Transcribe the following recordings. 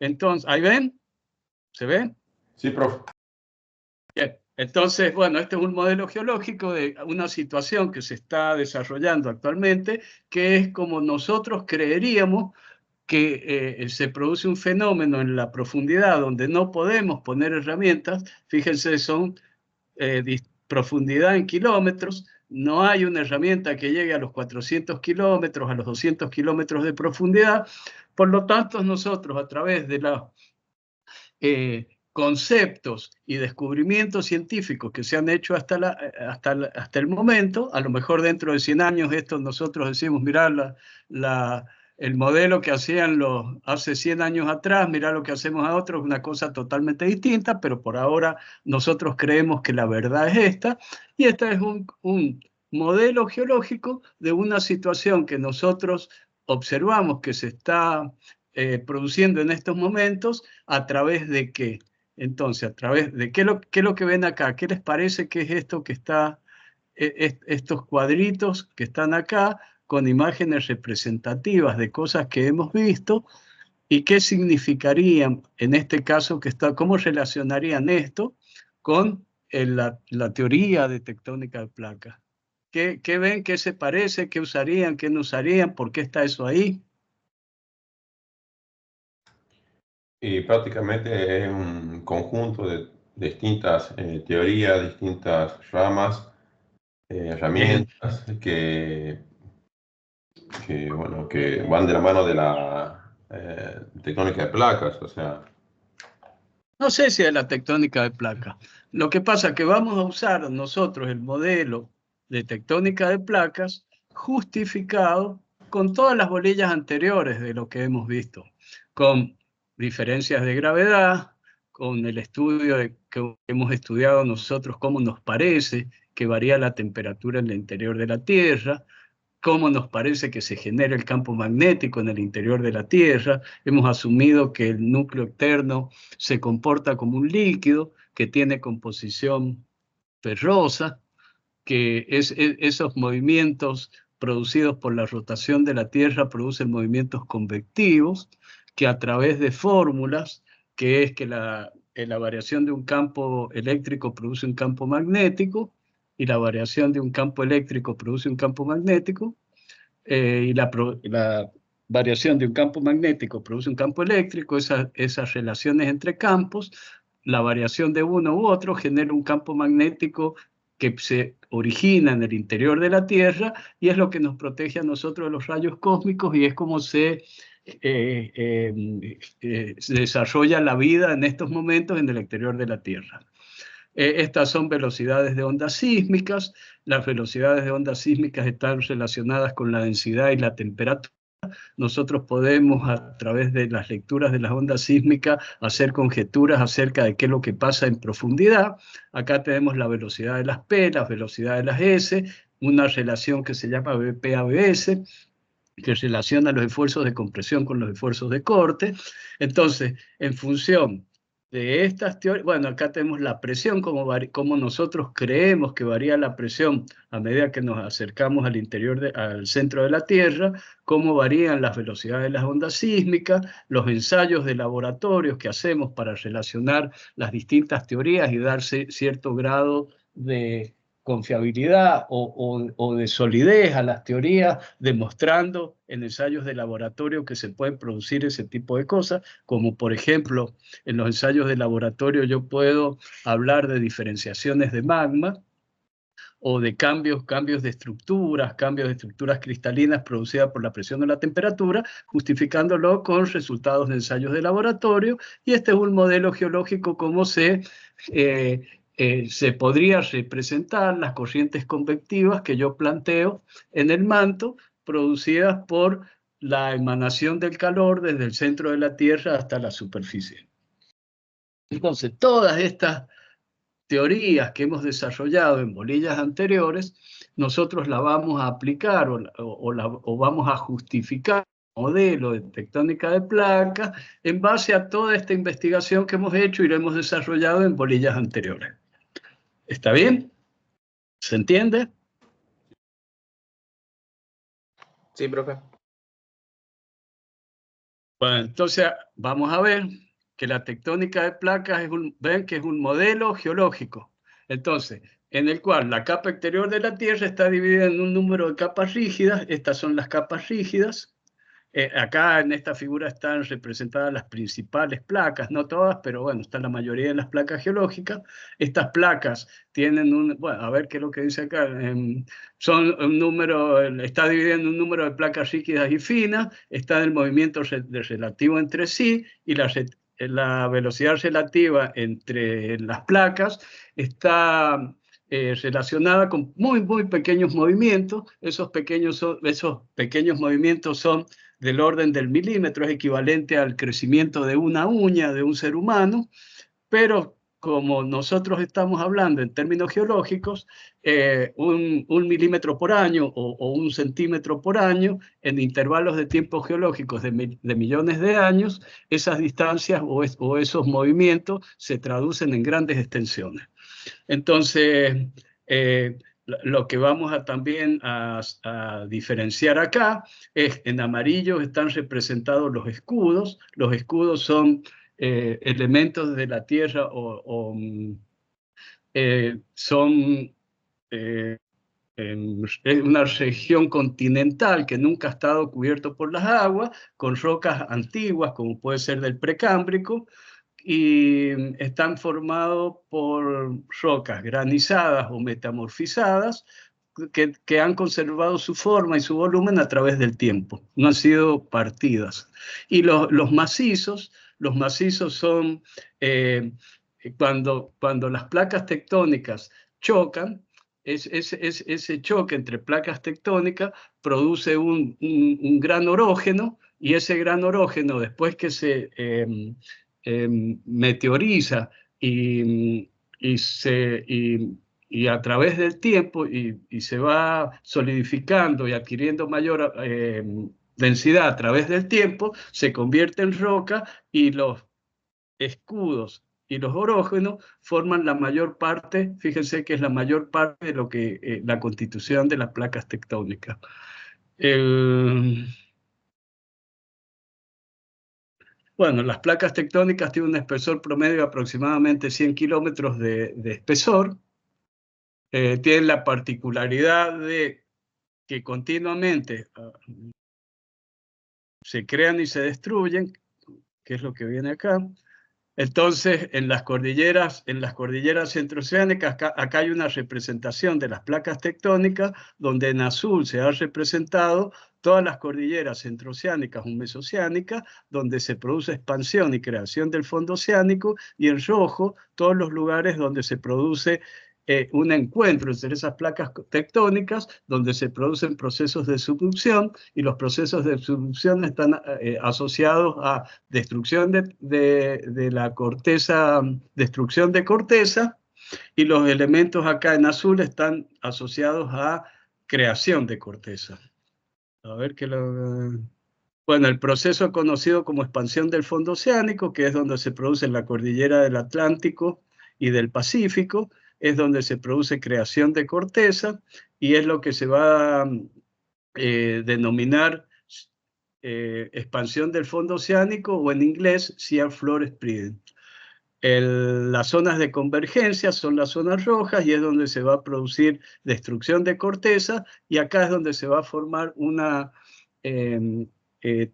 Entonces, ¿ahí ven? ¿Se ven? Sí, profe. Bien. Entonces, bueno, este es un modelo geológico de una situación que se está desarrollando actualmente, que es como nosotros creeríamos que se produce un fenómeno en la profundidad donde no podemos poner herramientas. Fíjense, son profundidad en kilómetros. No hay una herramienta que llegue a los 400 kilómetros, a los 200 kilómetros de profundidad. Por lo tanto, nosotros a través de los conceptos y descubrimientos científicos que se han hecho hasta el momento, a lo mejor dentro de 100 años esto nosotros decimos, mirá el modelo que hacían hace 100 años atrás, mirá lo que hacemos a otros, una cosa totalmente distinta, pero por ahora nosotros creemos que la verdad es esta, y este es un modelo geológico de una situación que nosotros observamos que se está produciendo en estos momentos. ¿A través de qué? Entonces, ¿a través de qué es lo que ven acá? ¿Qué les parece que es esto que está, estos cuadritos que están acá, con imágenes representativas de cosas que hemos visto? ¿Y qué significarían, en este caso, cómo relacionarían esto con la teoría de tectónica de placas? ¿Qué ven? ¿Qué se parece? ¿Qué usarían? ¿Qué no usarían? ¿Por qué está eso ahí? Y prácticamente es un conjunto de distintas teorías, distintas ramas, Bien. herramientas bueno, que van de la mano de la tectónica de placas, o sea. No sé si es la tectónica de placas. Lo que pasa es que vamos a usar nosotros el modelo de tectónica de placas justificado con todas las bolillas anteriores de lo que hemos visto, con diferencias de gravedad, con el estudio que hemos estudiado nosotros, cómo nos parece que varía la temperatura en el interior de la Tierra, cómo nos parece que se genera el campo magnético en el interior de la Tierra. Hemos asumido que el núcleo externo se comporta como un líquido que tiene composición ferrosa, que esos movimientos producidos por la rotación de la Tierra producen movimientos convectivos, que a través de fórmulas, que es que la variación de un campo eléctrico produce un campo magnético, y la variación de un campo eléctrico produce un campo magnético, y la variación de un campo magnético produce un campo eléctrico. Esas relaciones entre campos, la variación de uno u otro genera un campo magnético que se origina en el interior de la Tierra, y es lo que nos protege a nosotros de los rayos cósmicos, y es como se desarrolla la vida en estos momentos en el exterior de la Tierra. Estas son velocidades de ondas sísmicas. Las velocidades de ondas sísmicas están relacionadas con la densidad y la temperatura. Nosotros podemos, a través de las lecturas de las ondas sísmicas, hacer conjeturas acerca de qué es lo que pasa en profundidad. Acá tenemos la velocidad de las P, la velocidad de las S, una relación que se llama BP-ABS, que relaciona los esfuerzos de compresión con los esfuerzos de corte. Entonces, en función de estas teorías, bueno, acá tenemos la presión, como nosotros creemos que varía la presión a medida que nos acercamos al interior, al centro de la Tierra, cómo varían las velocidades de las ondas sísmicas, los ensayos de laboratorios que hacemos para relacionar las distintas teorías y darse cierto grado de confiabilidad o de solidez a las teorías, demostrando en ensayos de laboratorio que se pueden producir ese tipo de cosas, como por ejemplo, en los ensayos de laboratorio yo puedo hablar de diferenciaciones de magma, o de cambios de estructuras cristalinas producidas por la presión o la temperatura, justificándolo con resultados de ensayos de laboratorio. Y este es un modelo geológico como se podría representar las corrientes convectivas que yo planteo en el manto, producidas por la emanación del calor desde el centro de la Tierra hasta la superficie. Entonces, todas estas teorías que hemos desarrollado en bolillas anteriores, nosotros la vamos a aplicar o vamos a justificar el modelo de tectónica de placas en base a toda esta investigación que hemos hecho y lo hemos desarrollado en bolillas anteriores. ¿Está bien? ¿Se entiende? Sí, profe. Bueno, entonces vamos a ver que la tectónica de placas ven que es un modelo geológico. Entonces, en el cual la capa exterior de la Tierra está dividida en un número de capas rígidas. Estas son las capas rígidas. Acá en esta figura están representadas las principales placas, no todas, pero bueno, está la mayoría de las placas geológicas. Estas placas tienen bueno, a ver qué es lo que dice acá, son un número, está dividida en un número de placas rígidas y finas, está el movimiento relativo entre sí y la velocidad relativa entre las placas está relacionada con muy pequeños movimientos. Esos pequeños movimientos son del orden del milímetro, es equivalente al crecimiento de una uña de un ser humano, pero como nosotros estamos hablando en términos geológicos, un milímetro por año o un centímetro por año, en intervalos de tiempo geológicos de millones de años, esas distancias o esos movimientos se traducen en grandes extensiones. Entonces, lo que vamos también a diferenciar acá es, en amarillo están representados los escudos. Los escudos son elementos de la Tierra son es una región continental que nunca ha estado cubierto por las aguas, con rocas antiguas, como puede ser del Precámbrico, y están formados por rocas granizadas o metamorfizadas que han conservado su forma y su volumen a través del tiempo, no han sido partidas. Y los macizos son cuando las placas tectónicas chocan, ese choque entre placas tectónicas produce un gran orógeno, y ese gran orógeno, después que se meteoriza y a través del tiempo y se va solidificando y adquiriendo mayor densidad a través del tiempo, se convierte en roca, y los escudos y los orógenos forman la mayor parte. Fíjense que es la mayor parte de lo que la constitución de las placas tectónicas. Bueno, las placas tectónicas tienen un espesor promedio de aproximadamente 100 kilómetros de espesor. Tienen la particularidad de que continuamente se crean y se destruyen, que es lo que viene acá. Entonces, en las cordilleras centroceánicas, acá hay una representación de las placas tectónicas, donde en azul se ha representado todas las cordilleras centroceánicas o mesoceánicas, donde se produce expansión y creación del fondo oceánico, y en rojo todos los lugares donde se produce un encuentro entre esas placas tectónicas, donde se producen procesos de subducción, y los procesos de subducción están asociados a destrucción de la corteza, destrucción de corteza, y los elementos acá en azul están asociados a creación de corteza. A ver qué lo... Bueno, el proceso conocido como expansión del fondo oceánico, que es donde se produce la cordillera del Atlántico y del Pacífico, es donde se produce creación de corteza, y es lo que se va a denominar expansión del fondo oceánico, o en inglés Sea Floor Spreading. Las zonas de convergencia son las zonas rojas, y es donde se va a producir destrucción de corteza, y acá es donde se va a formar una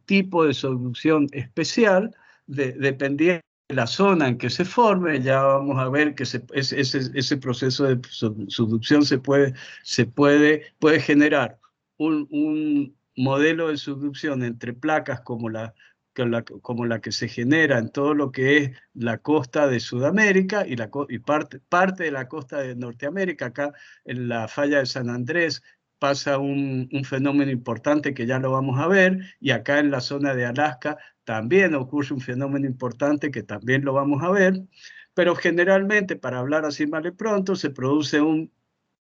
tipo de subducción especial, dependiendo de la zona en que se forme. Ya vamos a ver que ese proceso de subducción puede generar un modelo de subducción entre placas como la que se genera en todo lo que es la costa de Sudamérica y parte de la costa de Norteamérica. Acá en la falla de San Andrés pasa un fenómeno importante que ya lo vamos a ver, y acá en la zona de Alaska también ocurre un fenómeno importante que también lo vamos a ver, pero generalmente, para hablar así mal y pronto, se produce un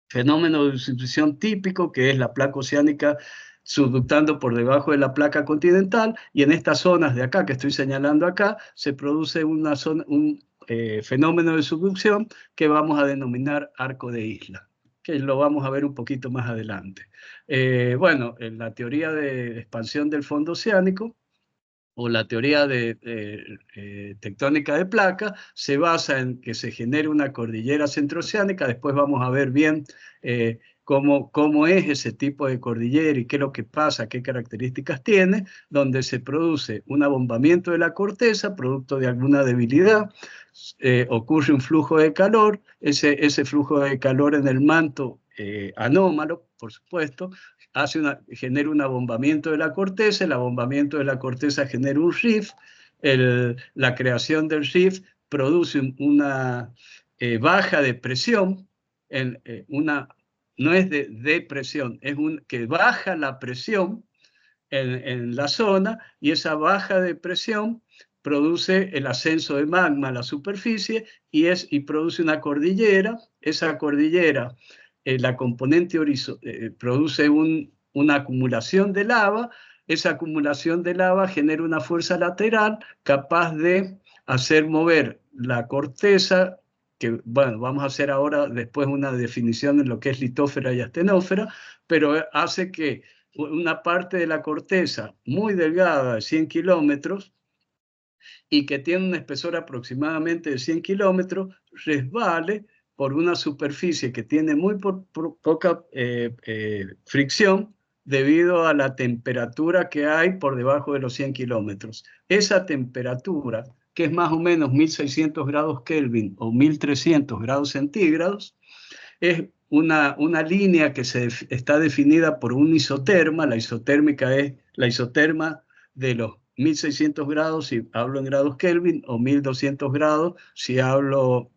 fenómeno de subducción típico, que es la placa oceánica subductando por debajo de la placa continental, y en estas zonas de acá que estoy señalando acá se produce un fenómeno de subducción que vamos a denominar arco de isla, que lo vamos a ver un poquito más adelante. Bueno, en la teoría de expansión del fondo oceánico, o la teoría tectónica de placas, se basa en que se genere una cordillera centroceánica. Después vamos a ver bien cómo es ese tipo de cordillera y qué es lo que pasa, qué características tiene, donde se produce un abombamiento de la corteza, producto de alguna debilidad, ocurre un flujo de calor, ese flujo de calor en el manto anómalo, por supuesto, genera un abombamiento de la corteza, el abombamiento de la corteza genera un rift, la creación del rift produce una baja de presión, no es de depresión, es que baja la presión en la zona, y esa baja de presión produce el ascenso de magma a la superficie y produce una cordillera. Esa cordillera, la componente produce una acumulación de lava. Esa acumulación de lava genera una fuerza lateral capaz de hacer mover la corteza, que bueno, vamos a hacer ahora después una definición de lo que es litósfera y astenósfera, pero hace que una parte de la corteza muy delgada de 100 kilómetros y que tiene un espesor aproximadamente de 100 kilómetros, resbale por una superficie que tiene muy poca fricción debido a la temperatura que hay por debajo de los 100 kilómetros. Esa temperatura, que es más o menos 1600 grados Kelvin o 1300 grados centígrados, es una línea que está definida por un isoterma. La isotérmica es la isoterma de los 1600 grados si hablo en grados Kelvin, o 1200 grados si hablo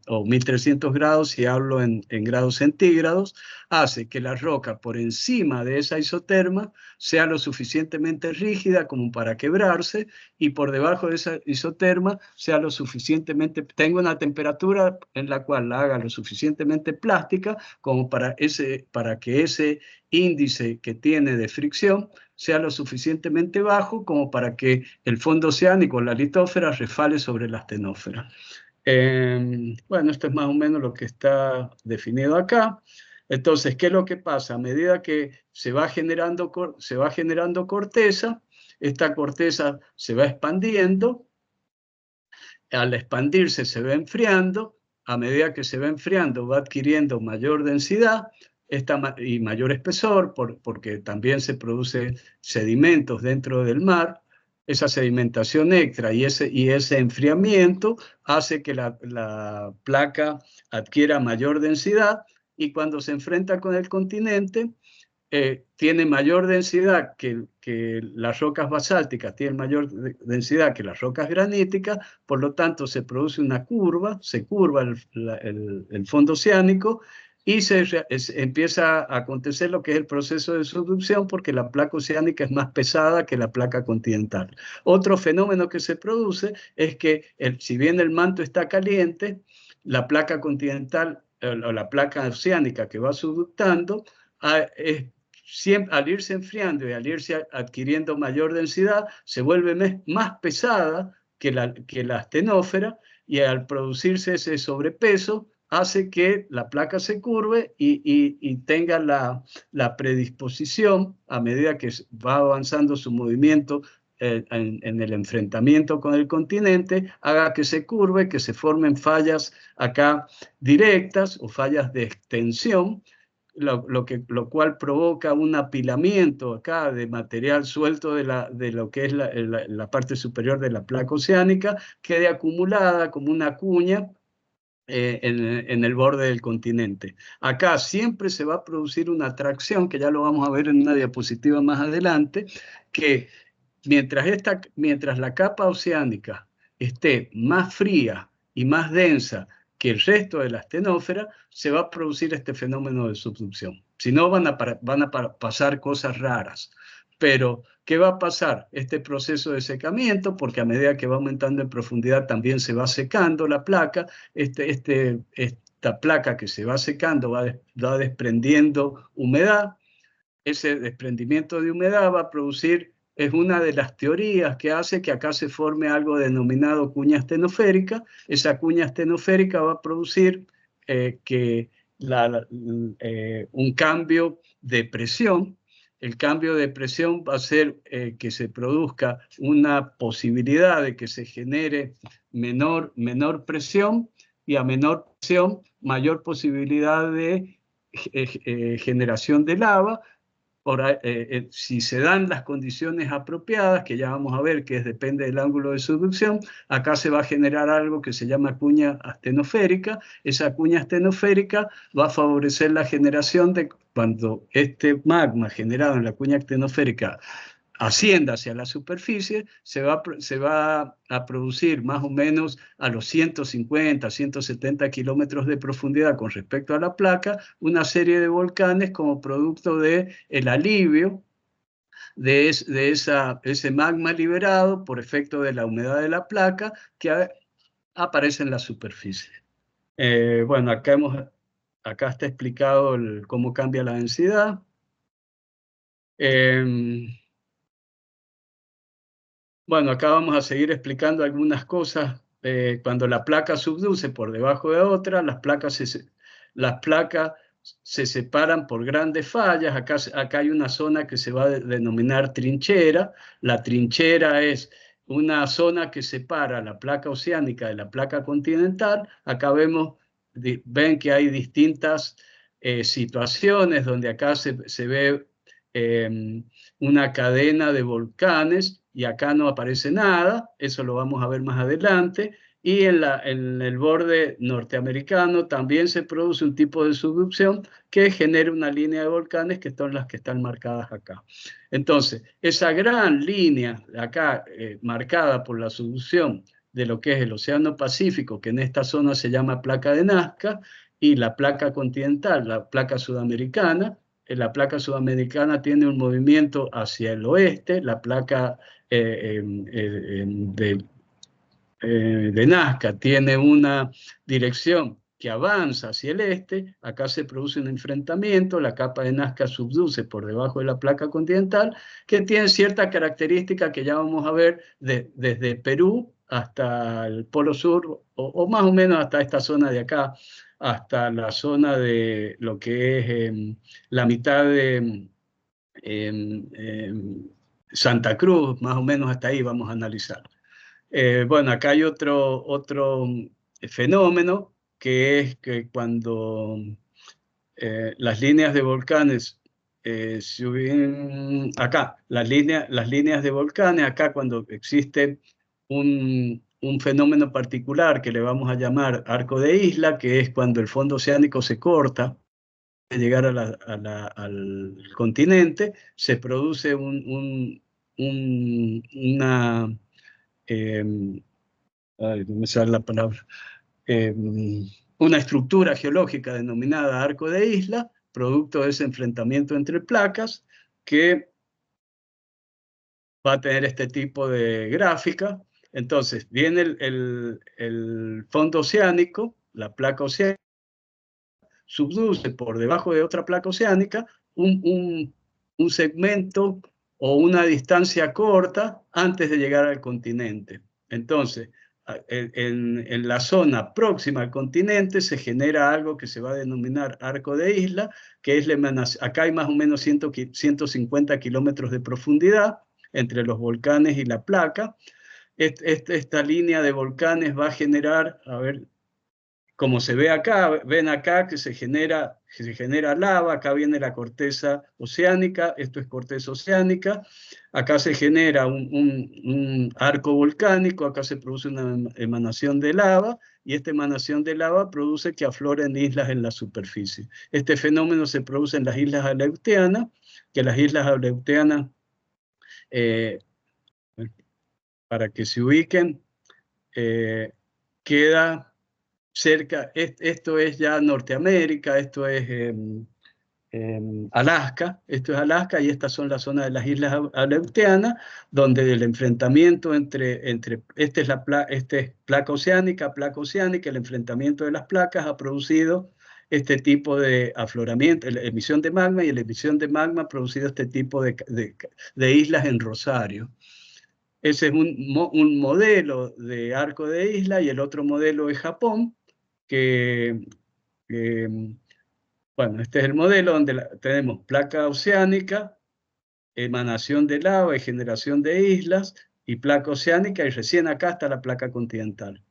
o 1300 grados si hablo en grados centígrados. Hace que la roca por encima de esa isoterma sea lo suficientemente rígida como para quebrarse, y por debajo de esa isoterma sea lo suficientemente, tenga una temperatura en la cual la haga lo suficientemente plástica como para que ese índice que tiene de fricción sea lo suficientemente bajo como para que el fondo oceánico, la litósfera, resbale sobre la astenósfera. Bueno, esto es más o menos lo que está definido acá. Entonces, ¿qué es lo que pasa? A medida que se va generando corteza, esta corteza se va expandiendo. Al expandirse se va enfriando. A medida que se va enfriando va adquiriendo mayor densidad y mayor espesor, porque también se producen sedimentos dentro del mar. Esa sedimentación extra y ese enfriamiento hace que la placa adquiera mayor densidad, y cuando se enfrenta con el continente, tiene mayor densidad que las rocas basálticas, tiene mayor densidad que las rocas graníticas. Por lo tanto se produce una curva, se curva el fondo oceánico, y empieza a acontecer lo que es el proceso de subducción, porque la placa oceánica es más pesada que la placa continental. Otro fenómeno que se produce es que, si bien el manto está caliente, la placa continental o la placa oceánica que va subductando al irse enfriando y al irse adquiriendo mayor densidad, se vuelve más pesada que la astenósfera, y al producirse ese sobrepeso hace que la placa se curve y tenga la predisposición, a medida que va avanzando su movimiento en el enfrentamiento con el continente, haga que se curve, que se formen fallas acá directas o fallas de extensión, lo cual provoca un apilamiento acá de material suelto de lo que es la parte superior de la placa oceánica, quede acumulada como una cuña en el borde del continente. Acá siempre se va a producir una atracción, que ya lo vamos a ver en una diapositiva más adelante, que mientras la capa oceánica esté más fría y más densa que el resto de la astenósfera, se va a producir este fenómeno de subducción. Si no, van a pasar cosas raras. Pero, ¿qué va a pasar? Este proceso de secamiento, porque a medida que va aumentando en profundidad también se va secando la placa. Esta placa que se va secando va desprendiendo humedad. Ese desprendimiento de humedad va a producir, es una de las teorías que hace que acá se forme algo denominado cuña astenoférica. Esa cuña astenoférica va a producir un cambio de presión. el cambio de presión va a hacer que se produzca una posibilidad de que se genere menor presión, y a menor presión, mayor posibilidad de generación de lava. Si se dan las condiciones apropiadas, que ya vamos a ver que depende del ángulo de subducción, acá se va a generar algo que se llama cuña astenoférica. Esa cuña astenoférica va a favorecer la generación de, cuando este magma generado en la cuña astenoférica ascienda hacia la superficie, se va a producir más o menos a los 150, 170 kilómetros de profundidad con respecto a la placa, una serie de volcanes como producto del alivio de ese magma liberado por efecto de la humedad de la placa que aparece en la superficie. Bueno, acá está explicado cómo cambia la densidad. Bueno, acá vamos a seguir explicando algunas cosas. Cuando la placa subduce por debajo de otra, las placas se separan por grandes fallas. Acá hay una zona que se va a denominar trinchera. La trinchera es una zona que separa la placa oceánica de la placa continental. Acá ven que hay distintas situaciones donde acá se ve una cadena de volcanes, y acá no aparece nada, eso lo vamos a ver más adelante. Y en el borde norteamericano también se produce un tipo de subducción que genera una línea de volcanes que son las que están marcadas acá. Entonces, esa gran línea acá marcada por la subducción de lo que es el Océano Pacífico, que en esta zona se llama placa de Nazca, y la placa continental, la placa sudamericana. La placa sudamericana tiene un movimiento hacia el oeste, la placa de Nazca tiene una dirección que avanza hacia el este. Acá se produce un enfrentamiento, la capa de Nazca subduce por debajo de la placa continental, que tiene cierta característica que ya vamos a ver desde Perú hasta el Polo Sur, o más o menos hasta esta zona de acá, hasta la zona de lo que es la mitad de Santa Cruz, más o menos hasta ahí vamos a analizar. Bueno, acá hay otro fenómeno, que es que cuando las líneas de volcanes acá, las líneas de volcanes, acá cuando existe un fenómeno particular que le vamos a llamar arco de isla, que es cuando el fondo oceánico se corta de llegar al continente, se produce una ay, no me sale la palabra, una estructura geológica denominada arco de isla, producto de ese enfrentamiento entre placas, que va a tener este tipo de gráfica. Entonces, viene el fondo oceánico, la placa oceánica, subduce por debajo de otra placa oceánica un segmento o una distancia corta antes de llegar al continente. Entonces, en la zona próxima al continente se genera algo que se va a denominar arco de isla, que es acá hay más o menos 150 kilómetros de profundidad entre los volcanes y la placa. Esta línea de volcanes va a generar, a ver, como se ve acá, ven acá que se genera lava. Acá viene la corteza oceánica, esto es corteza oceánica. Acá se genera un arco volcánico, acá se produce una emanación de lava, y esta emanación de lava produce que afloren islas en la superficie. Este fenómeno se produce en las islas Aleutianas, que las islas Aleutianas, para que se ubiquen, queda cerca. Esto es ya Norteamérica, esto es Alaska, y estas son las zonas de las islas Aleutianas, donde el enfrentamiento esta es placa oceánica, el enfrentamiento de las placas ha producido este tipo de afloramiento, la emisión de magma, y la emisión de magma ha producido este tipo de islas en Rosario. Ese es un modelo de arco de isla, y el otro modelo es Japón, bueno, este es el modelo donde tenemos placa oceánica, emanación de lava y generación de islas y placa oceánica, y recién acá está la placa continental.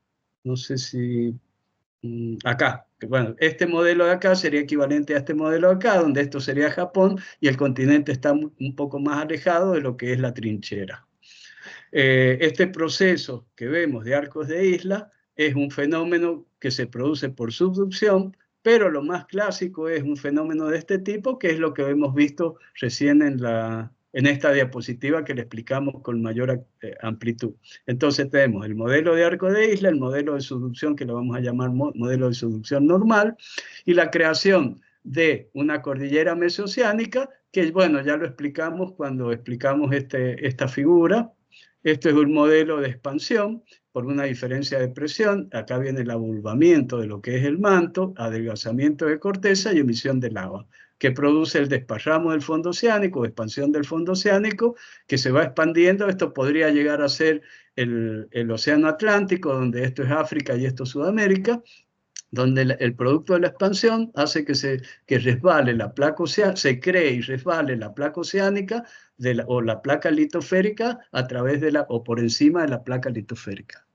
No sé si acá, bueno, este modelo de acá sería equivalente a este modelo de acá, donde esto sería Japón y el continente está un poco más alejado de lo que es la trinchera. Este proceso que vemos de arcos de isla es un fenómeno que se produce por subducción, pero lo más clásico es un fenómeno de este tipo, que es lo que hemos visto recién en esta diapositiva que le explicamos con mayor amplitud. Entonces tenemos el modelo de arco de isla, el modelo de subducción, que lo vamos a llamar modelo de subducción normal, y la creación de una cordillera mesoceánica, que bueno, ya lo explicamos cuando explicamos esta figura. Esto es un modelo de expansión por una diferencia de presión. Acá viene el abulvamiento de lo que es el manto, adelgazamiento de corteza y emisión de lava, que produce el desparramo del fondo oceánico, expansión del fondo oceánico, que se va expandiendo. Esto podría llegar a ser el océano Atlántico, donde esto es África y esto es Sudamérica, donde el producto de la expansión hace que resbale la placa oceánica, se cree y resbale la placa oceánica o la placa litosférica a través o por encima de la placa litosférica.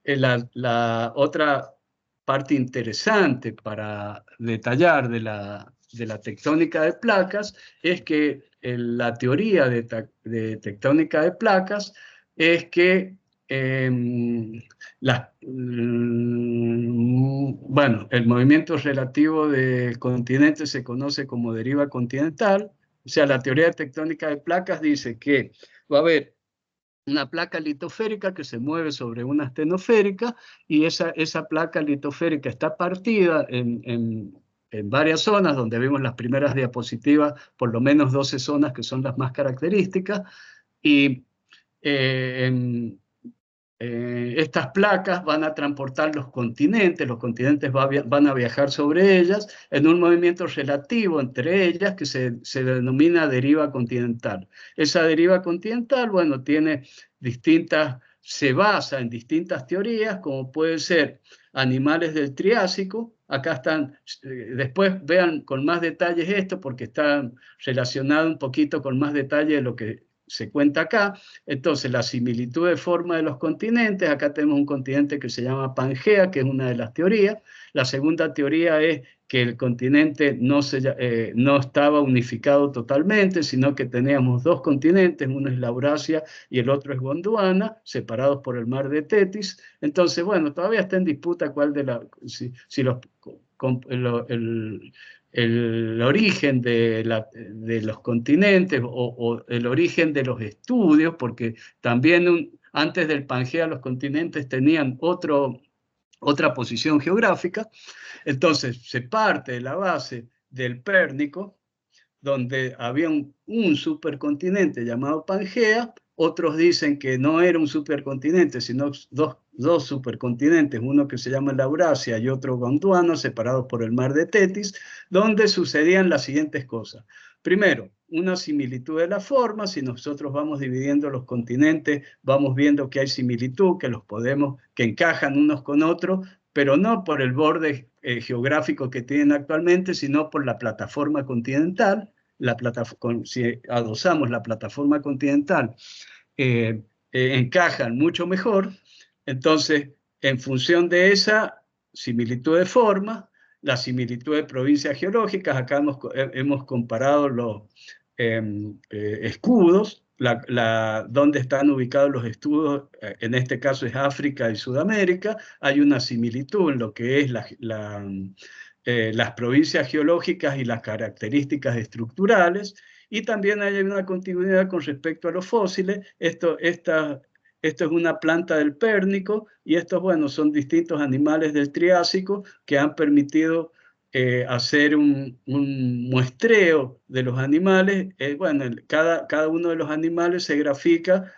La otra parte interesante para detallar de la tectónica de placas es que la teoría de tectónica de placas es que bueno, el movimiento relativo del continente se conoce como deriva continental. O sea, la teoría tectónica de placas dice que va a haber una placa litosférica que se mueve sobre una astenosférica, y esa placa litosférica está partida en varias zonas, donde vimos las primeras diapositivas, por lo menos 12 zonas que son las más características, y estas placas van a transportar los continentes van a viajar sobre ellas en un movimiento relativo entre ellas que se denomina deriva continental. Esa deriva continental, bueno, se basa en distintas teorías, como puede ser animales del Triásico. Acá están, después vean con más detalles esto, porque está relacionado un poquito con más detalle de lo que se cuenta acá. Entonces, la similitud de forma de los continentes. Acá tenemos un continente que se llama Pangea, que es una de las teorías. La segunda teoría es que el continente no estaba unificado totalmente, sino que teníamos dos continentes, uno es la Eurasia y el otro es Gondwana, separados por el mar de Tetis. Entonces, bueno, todavía está en disputa si el origen de los continentes o el origen de los estudios, porque también antes del Pangea los continentes tenían otra posición geográfica. Entonces se parte de la base del Pérnico, donde había un supercontinente llamado Pangea. Otros dicen que no era un supercontinente, sino dos supercontinentes, uno que se llama la Eurasia y otro Gondwana, separados por el mar de Tetis, donde sucedían las siguientes cosas. Primero, una similitud de la forma. Si nosotros vamos dividiendo los continentes, vamos viendo que hay similitud, que encajan unos con otros, pero no por el borde geográfico que tienen actualmente, sino por la plataforma continental. Si adosamos la plataforma continental, encajan mucho mejor. Entonces, en función de esa similitud de forma, la similitud de provincias geológicas, acá hemos comparado los escudos, donde están ubicados los escudos. En este caso es África y Sudamérica. Hay una similitud en lo que es las provincias geológicas y las características estructurales, y también hay una continuidad con respecto a los fósiles. Esto es una planta del Pérnico, y estos, bueno, son distintos animales del Triásico que han permitido hacer un muestreo de los animales. Bueno, cada uno de los animales se grafica,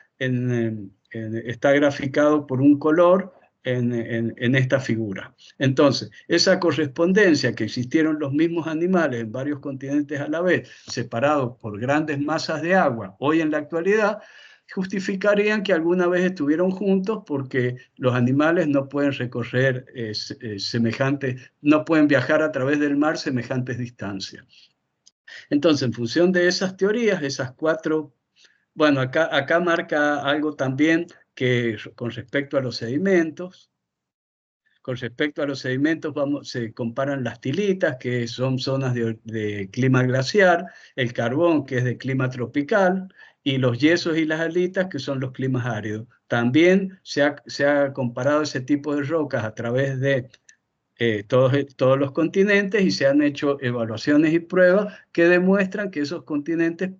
está graficado por un color en esta figura. Entonces, esa correspondencia que existieron los mismos animales en varios continentes a la vez, separados por grandes masas de agua, hoy en la actualidad, justificarían que alguna vez estuvieron juntos, porque los animales no pueden recorrer no pueden viajar a través del mar semejantes distancias. Entonces, en función de esas teorías, esas cuatro, bueno, acá marca algo también que con respecto a los sedimentos. Con respecto a los sedimentos, se comparan las tilitas, que son zonas de clima glaciar, el carbón, que es de clima tropical, y los yesos y las alitas, que son los climas áridos. También se ha comparado ese tipo de rocas a través de todos los continentes y se han hecho evaluaciones y pruebas que demuestran que esos continentes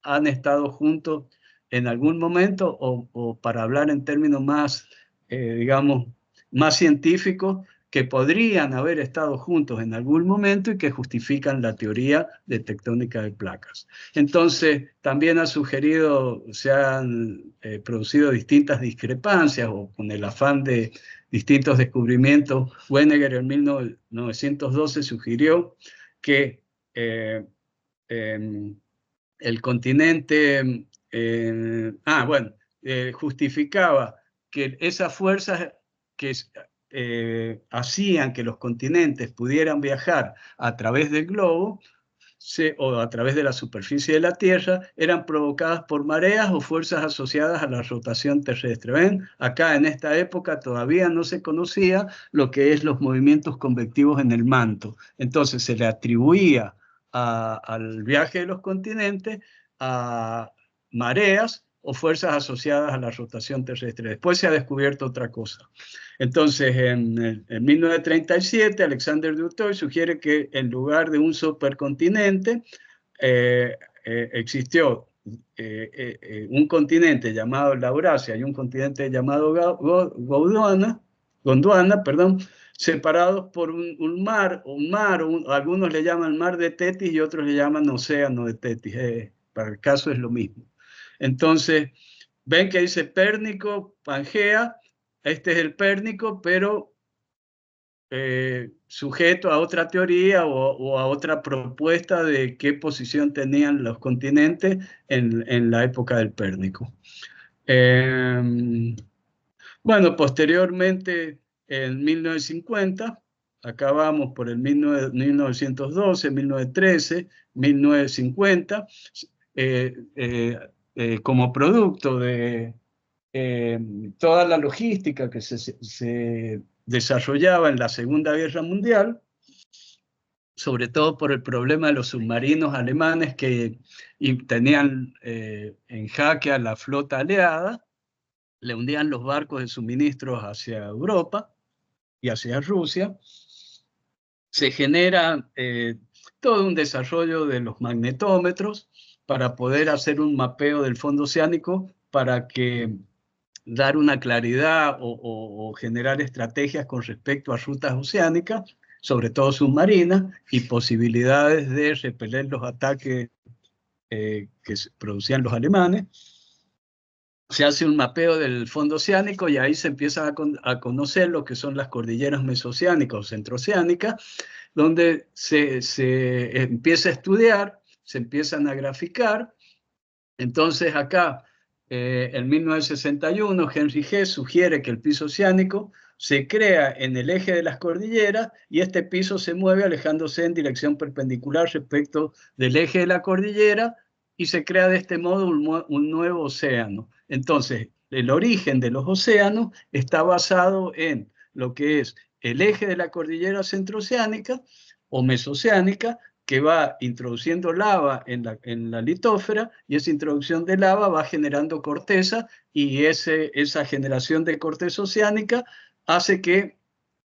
han estado juntos en algún momento o para hablar en términos más, digamos, más científicos, que podrían haber estado juntos en algún momento y que justifican la teoría de tectónica de placas. Entonces, también ha sugerido, se han producido distintas discrepancias o con el afán de distintos descubrimientos. Wenneger en 1912 sugirió que el continente, justificaba que esas fuerzas que hacían que los continentes pudieran viajar a través del globo, o a través de la superficie de la Tierra, eran provocadas por mareas o fuerzas asociadas a la rotación terrestre. ¿Ven? Acá en esta época todavía no se conocía lo que es los movimientos convectivos en el manto. Entonces se le atribuía al viaje de los continentes a mareas o fuerzas asociadas a la rotación terrestre. Después se ha descubierto otra cosa. Entonces, en 1937, Alexander Dutoit sugiere que en lugar de un supercontinente, existió un continente llamado Laurasia y un continente llamado Gondwana, separados por un mar, algunos le llaman mar de Tetis y otros le llaman océano de Tetis. Para el caso es lo mismo. Entonces, ven que dice Pérnico, Pangea. Este es el Pérnico, pero sujeto a otra teoría o a otra propuesta de qué posición tenían los continentes en la época del Pérnico. Bueno, posteriormente, en 1950, acá vamos por el 1912, 1913, 1950, como producto de toda la logística que se desarrollaba en la Segunda Guerra Mundial, sobre todo por el problema de los submarinos alemanes que tenían en jaque a la flota aliada, le hundían los barcos de suministros hacia Europa y hacia Rusia. Se genera todo un desarrollo de los magnetómetros para poder hacer un mapeo del fondo oceánico para que dar una claridad o generar estrategias con respecto a rutas oceánicas, sobre todo submarinas, y posibilidades de repeler los ataques que producían los alemanes. Se hace un mapeo del fondo oceánico y ahí se empieza a conocer lo que son las cordilleras mesoceánicas o centroceánicas, donde se empieza a estudiar, se empiezan a graficar. Entonces acá, en 1961, Henry Hess sugiere que el piso oceánico se crea en el eje de las cordilleras y este piso se mueve alejándose en dirección perpendicular respecto del eje de la cordillera y se crea de este modo un nuevo océano. Entonces, el origen de los océanos está basado en lo que es el eje de la cordillera centroceánica o mesoceánica, que va introduciendo lava en la litósfera y esa introducción de lava va generando corteza y esa generación de corteza oceánica hace que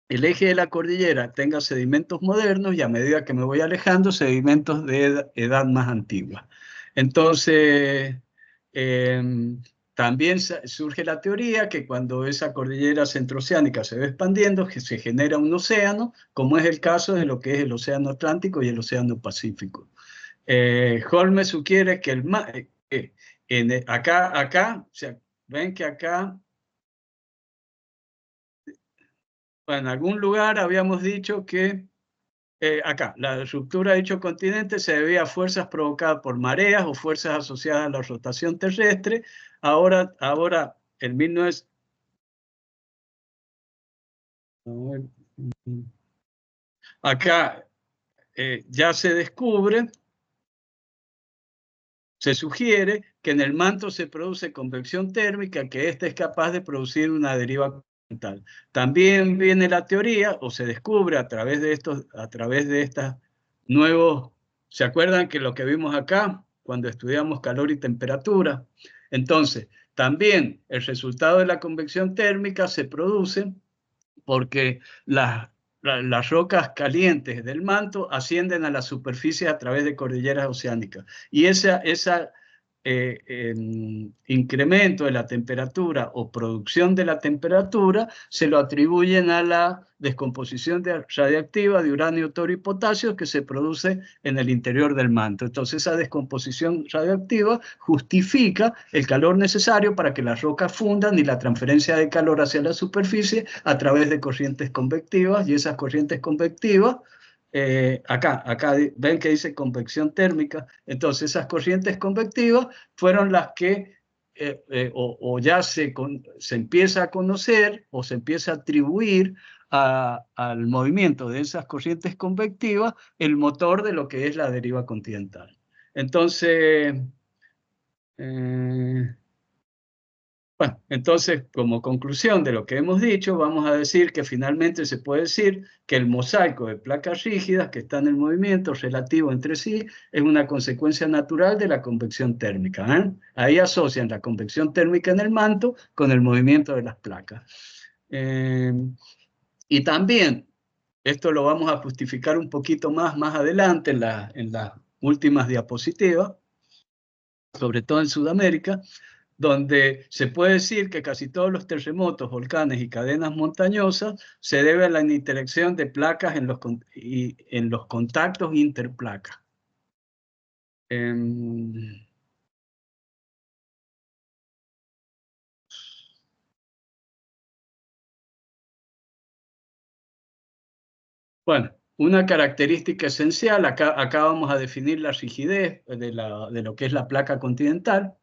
el eje de la cordillera tenga sedimentos modernos y a medida que me voy alejando, sedimentos de edad más antigua. Entonces, también surge la teoría que cuando esa cordillera centroceánica se va expandiendo, que se genera un océano, como es el caso de lo que es el océano Atlántico y el océano Pacífico. Holmes sugiere que el mar, acá, o sea, ven que acá, en algún lugar habíamos dicho que acá, la ruptura de dicho continente se debía a fuerzas provocadas por mareas o fuerzas asociadas a la rotación terrestre. Ahora en 19... Acá ya se descubre se sugiere que en el manto se produce convección térmica, que ésta es capaz de producir una deriva continental. También viene la teoría, o se descubre a través de estos nuevos, ¿se acuerdan que lo que vimos acá cuando estudiamos calor y temperatura? Entonces, también el resultado de la convección térmica se produce porque las rocas calientes del manto ascienden a la superficie a través de cordilleras oceánicas. Y ese incremento de la temperatura o producción de la temperatura se lo atribuyen a la descomposición radiactiva de uranio, torio y potasio que se produce en el interior del manto. Entonces esa descomposición radiactiva justifica el calor necesario para que las rocas fundan y la transferencia de calor hacia la superficie a través de corrientes convectivas, y esas corrientes convectivas acá ven que dice convección térmica. Entonces esas corrientes convectivas fueron las que o ya se empieza a conocer o se empieza a atribuir al movimiento de esas corrientes convectivas el motor de lo que es la deriva continental. Entonces, bueno, entonces, como conclusión de lo que hemos dicho, vamos a decir que finalmente se puede decir que el mosaico de placas rígidas que están en movimiento relativo entre sí es una consecuencia natural de la convección térmica, ¿eh? Ahí asocian la convección térmica en el manto con el movimiento de las placas. Y también, esto lo vamos a justificar un poquito más adelante en las últimas diapositivas, sobre todo en Sudamérica, donde se puede decir que casi todos los terremotos, volcanes y cadenas montañosas se deben a la interacción de placas en los contactos interplacas. Bueno, una característica esencial, acá vamos a definir la rigidez de lo que es la placa continental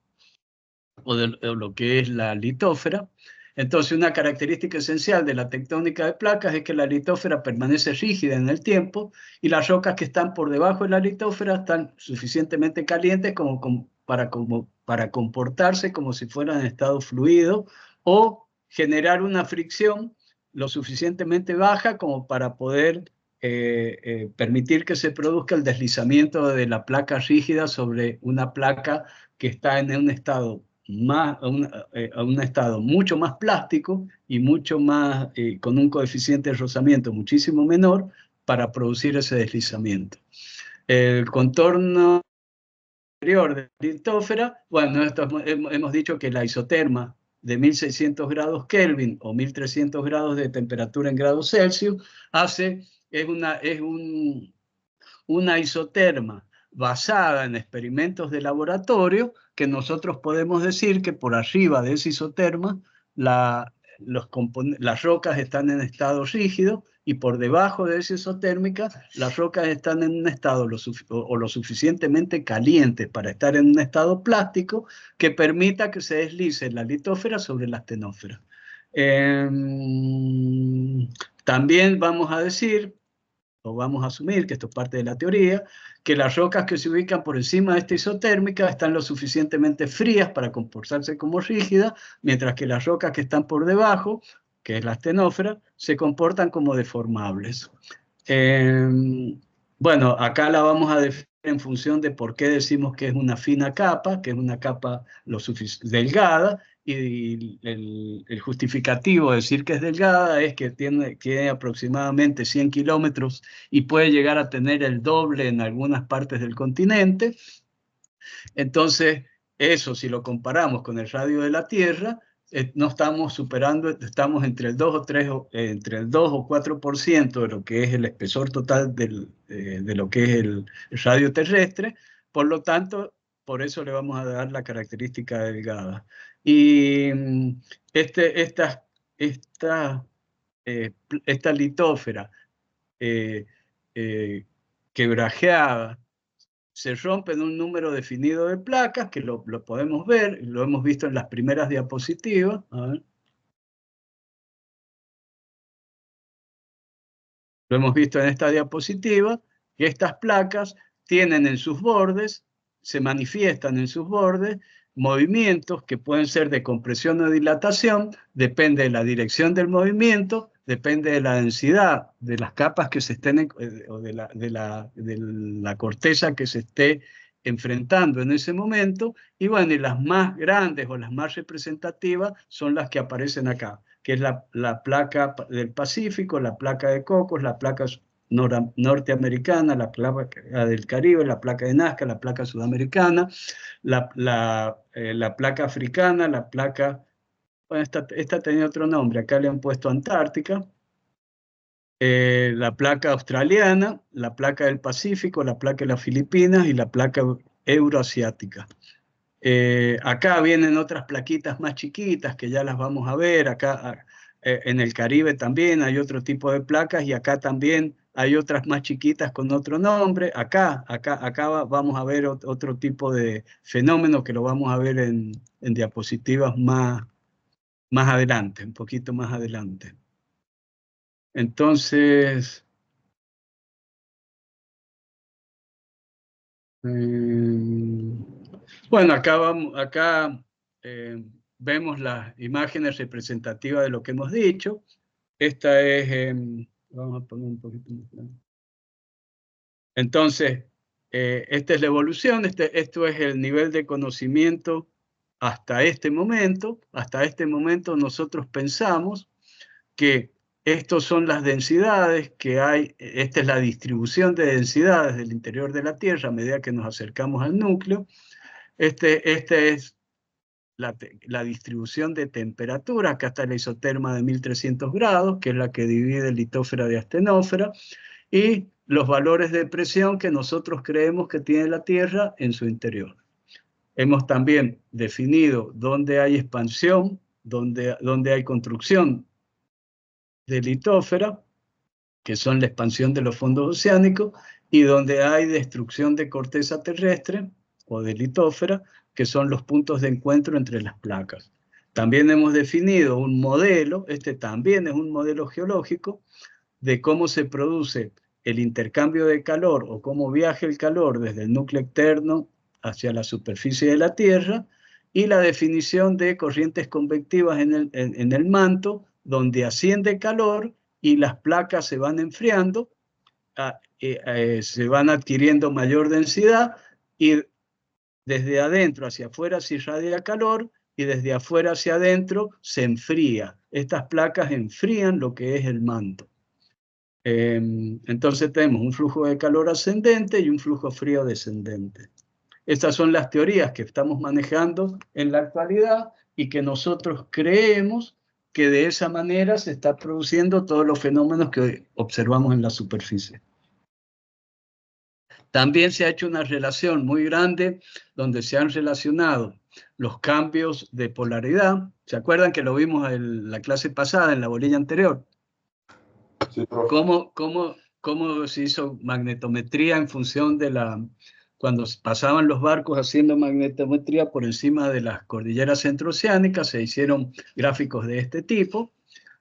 o de lo que es la litósfera. Entonces, una característica esencial de la tectónica de placas es que la litósfera permanece rígida en el tiempo y las rocas que están por debajo de la litósfera están suficientemente calientes para comportarse como si fueran en estado fluido o generar una fricción lo suficientemente baja como para poder permitir que se produzca el deslizamiento de la placa rígida sobre una placa que está en un estado a un estado mucho más plástico y mucho más con un coeficiente de rozamiento muchísimo menor para producir ese deslizamiento. El contorno exterior de la litósfera, bueno, hemos dicho que la isoterma de 1600 grados Kelvin o 1300 grados de temperatura en grados Celsius es una isoterma basada en experimentos de laboratorio, que nosotros podemos decir que por arriba de esa isoterma las rocas están en estado rígido y por debajo de esa isotérmica las rocas están en un estado lo suficientemente calientes para estar en un estado plástico que permita que se deslice la litósfera sobre la astenósfera. También vamos a decir, o vamos a asumir que esto es parte de la teoría, que las rocas que se ubican por encima de esta isotérmica están lo suficientemente frías para comportarse como rígidas, mientras que las rocas que están por debajo, que es la astenósfera, se comportan como deformables. Bueno, acá la vamos a definir en función de por qué decimos que es una fina capa, que es una capa delgada, y el justificativo de decir que es delgada es que tiene aproximadamente 100 kilómetros y puede llegar a tener el doble en algunas partes del continente. Entonces, eso si lo comparamos con el radio de la Tierra, no estamos superando, estamos entre el 2 o 4% de lo que es el espesor total de lo que es el radio terrestre. Por lo tanto, por eso le vamos a dar la característica delgada. Y esta litósfera quebrajeada se rompe en un número definido de placas, que lo podemos ver, lo hemos visto en las primeras diapositivas. A ver. Lo hemos visto en esta diapositiva, que estas placas tienen en sus bordes se manifiestan en sus bordes movimientos que pueden ser de compresión o dilatación, depende de la dirección del movimiento, depende de la densidad de las capas que se estén, o de la corteza que se esté enfrentando en ese momento, y bueno, y las más grandes o las más representativas son las que aparecen acá, que es la placa del Pacífico, la placa de Cocos, la placa norteamericana, la placa del Caribe, la placa de Nazca, la placa sudamericana, la placa africana, la placa, bueno, esta tenía otro nombre, acá le han puesto Antártica, la placa australiana, la placa del Pacífico, la placa de las Filipinas y la placa euroasiática. Acá vienen otras plaquitas más chiquitas que ya las vamos a ver. Acá en el Caribe también hay otro tipo de placas y acá también hay otras más chiquitas con otro nombre. Acá vamos a ver otro tipo de fenómeno que lo vamos a ver en diapositivas más adelante, un poquito más adelante. Entonces, bueno, acá vemos las imágenes representativas de lo que hemos dicho. Esta es, vamos a poner un poquito más grande. Entonces, esta es la evolución, esto es el nivel de conocimiento hasta este momento. Hasta este momento nosotros pensamos que estas son las densidades que hay, esta es la distribución de densidades del interior de la Tierra a medida que nos acercamos al núcleo. Este es la distribución de temperatura. Acá está la isoterma de 1300 grados, que es la que divide litósfera de astenósfera, y los valores de presión que nosotros creemos que tiene la Tierra en su interior. Hemos también definido dónde hay expansión, dónde hay construcción de litósfera, que son la expansión de los fondos oceánicos, y donde hay destrucción de corteza terrestre o de litósfera, que son los puntos de encuentro entre las placas. También hemos definido un modelo, este también es un modelo geológico, de cómo se produce el intercambio de calor o cómo viaja el calor desde el núcleo externo hacia la superficie de la Tierra, y la definición de corrientes convectivas en el manto, donde asciende calor y las placas se van enfriando, se van adquiriendo mayor densidad, y desde adentro hacia afuera se irradia calor y desde afuera hacia adentro se enfría. Estas placas enfrían lo que es el manto. Entonces tenemos un flujo de calor ascendente y un flujo frío descendente. Estas son las teorías que estamos manejando en la actualidad y que nosotros creemos que de esa manera se están produciendo todos los fenómenos que hoy observamos en la superficie. También se ha hecho una relación muy grande donde se han relacionado los cambios de polaridad. ¿Se acuerdan que lo vimos en la clase pasada, en la bolilla anterior? Sí, profe. ¿Cómo se hizo magnetometría en función de cuando pasaban los barcos haciendo magnetometría por encima de las cordilleras centroceánicas? Se hicieron gráficos de este tipo,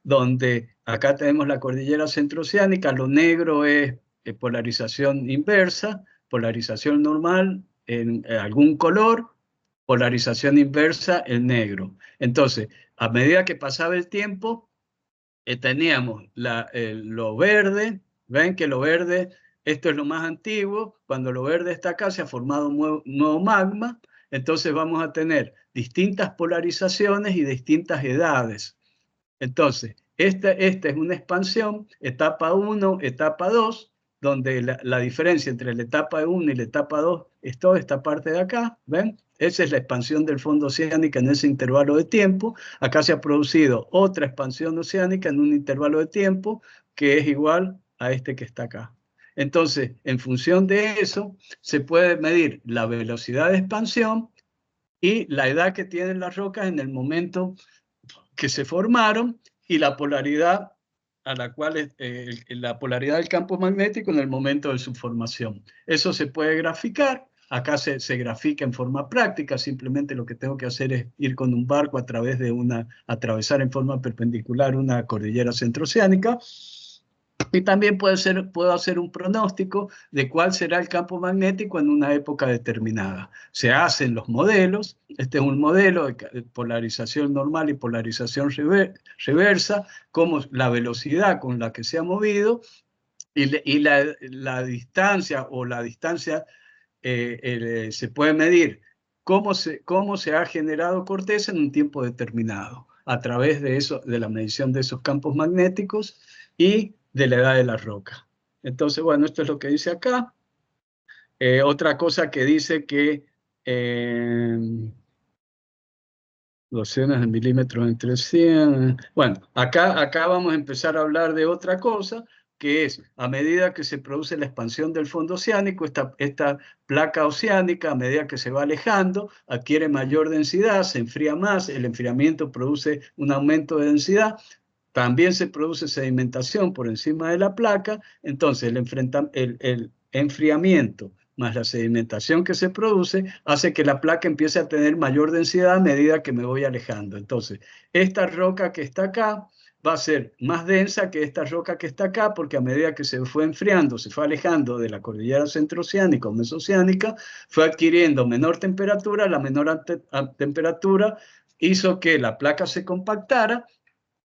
donde acá tenemos la cordillera centroceánica, lo negro es polarización inversa, polarización normal en algún color, polarización inversa en negro. Entonces, a medida que pasaba el tiempo, teníamos lo verde. Ven que lo verde, esto es lo más antiguo. Cuando lo verde está acá, se ha formado un nuevo magma. Entonces vamos a tener distintas polarizaciones y distintas edades. Entonces, esta es una expansión, etapa 1, etapa 2, donde la diferencia entre la etapa 1 y la etapa 2 es toda esta parte de acá. ¿Ven? Esa es la expansión del fondo oceánico en ese intervalo de tiempo. Acá se ha producido otra expansión oceánica en un intervalo de tiempo que es igual a este que está acá. Entonces, en función de eso, se puede medir la velocidad de expansión y la edad que tienen las rocas en el momento que se formaron, y la polaridad a la cual la polaridad del campo magnético en el momento de su formación. Eso se puede graficar. Acá se grafica en forma práctica. Simplemente lo que tengo que hacer es ir con un barco a través de atravesar en forma perpendicular una cordillera centroceánica. Y también puedo hacer un pronóstico de cuál será el campo magnético en una época determinada. Se hacen los modelos. Este es un modelo de polarización normal y polarización reversa, como la velocidad con la que se ha movido y la distancia o la distancia se puede medir cómo se ha generado corteza en un tiempo determinado a través de eso, de la medición de esos campos magnéticos y de la edad de la roca. Entonces, bueno, esto es lo que dice acá. Otra cosa que dice que docenas de milímetros entre 100. Bueno, acá vamos a empezar a hablar de otra cosa, que es, a medida que se produce la expansión del fondo oceánico, esta placa oceánica, a medida que se va alejando, adquiere mayor densidad, se enfría más, el enfriamiento produce un aumento de densidad, también se produce sedimentación por encima de la placa, entonces el enfriamiento más la sedimentación que se produce hace que la placa empiece a tener mayor densidad a medida que me voy alejando. Entonces, esta roca que está acá va a ser más densa que esta roca que está acá, porque a medida que se fue enfriando, se fue alejando de la cordillera centrooceánica o mesoceánica, fue adquiriendo menor temperatura, la menor temperatura hizo que la placa se compactara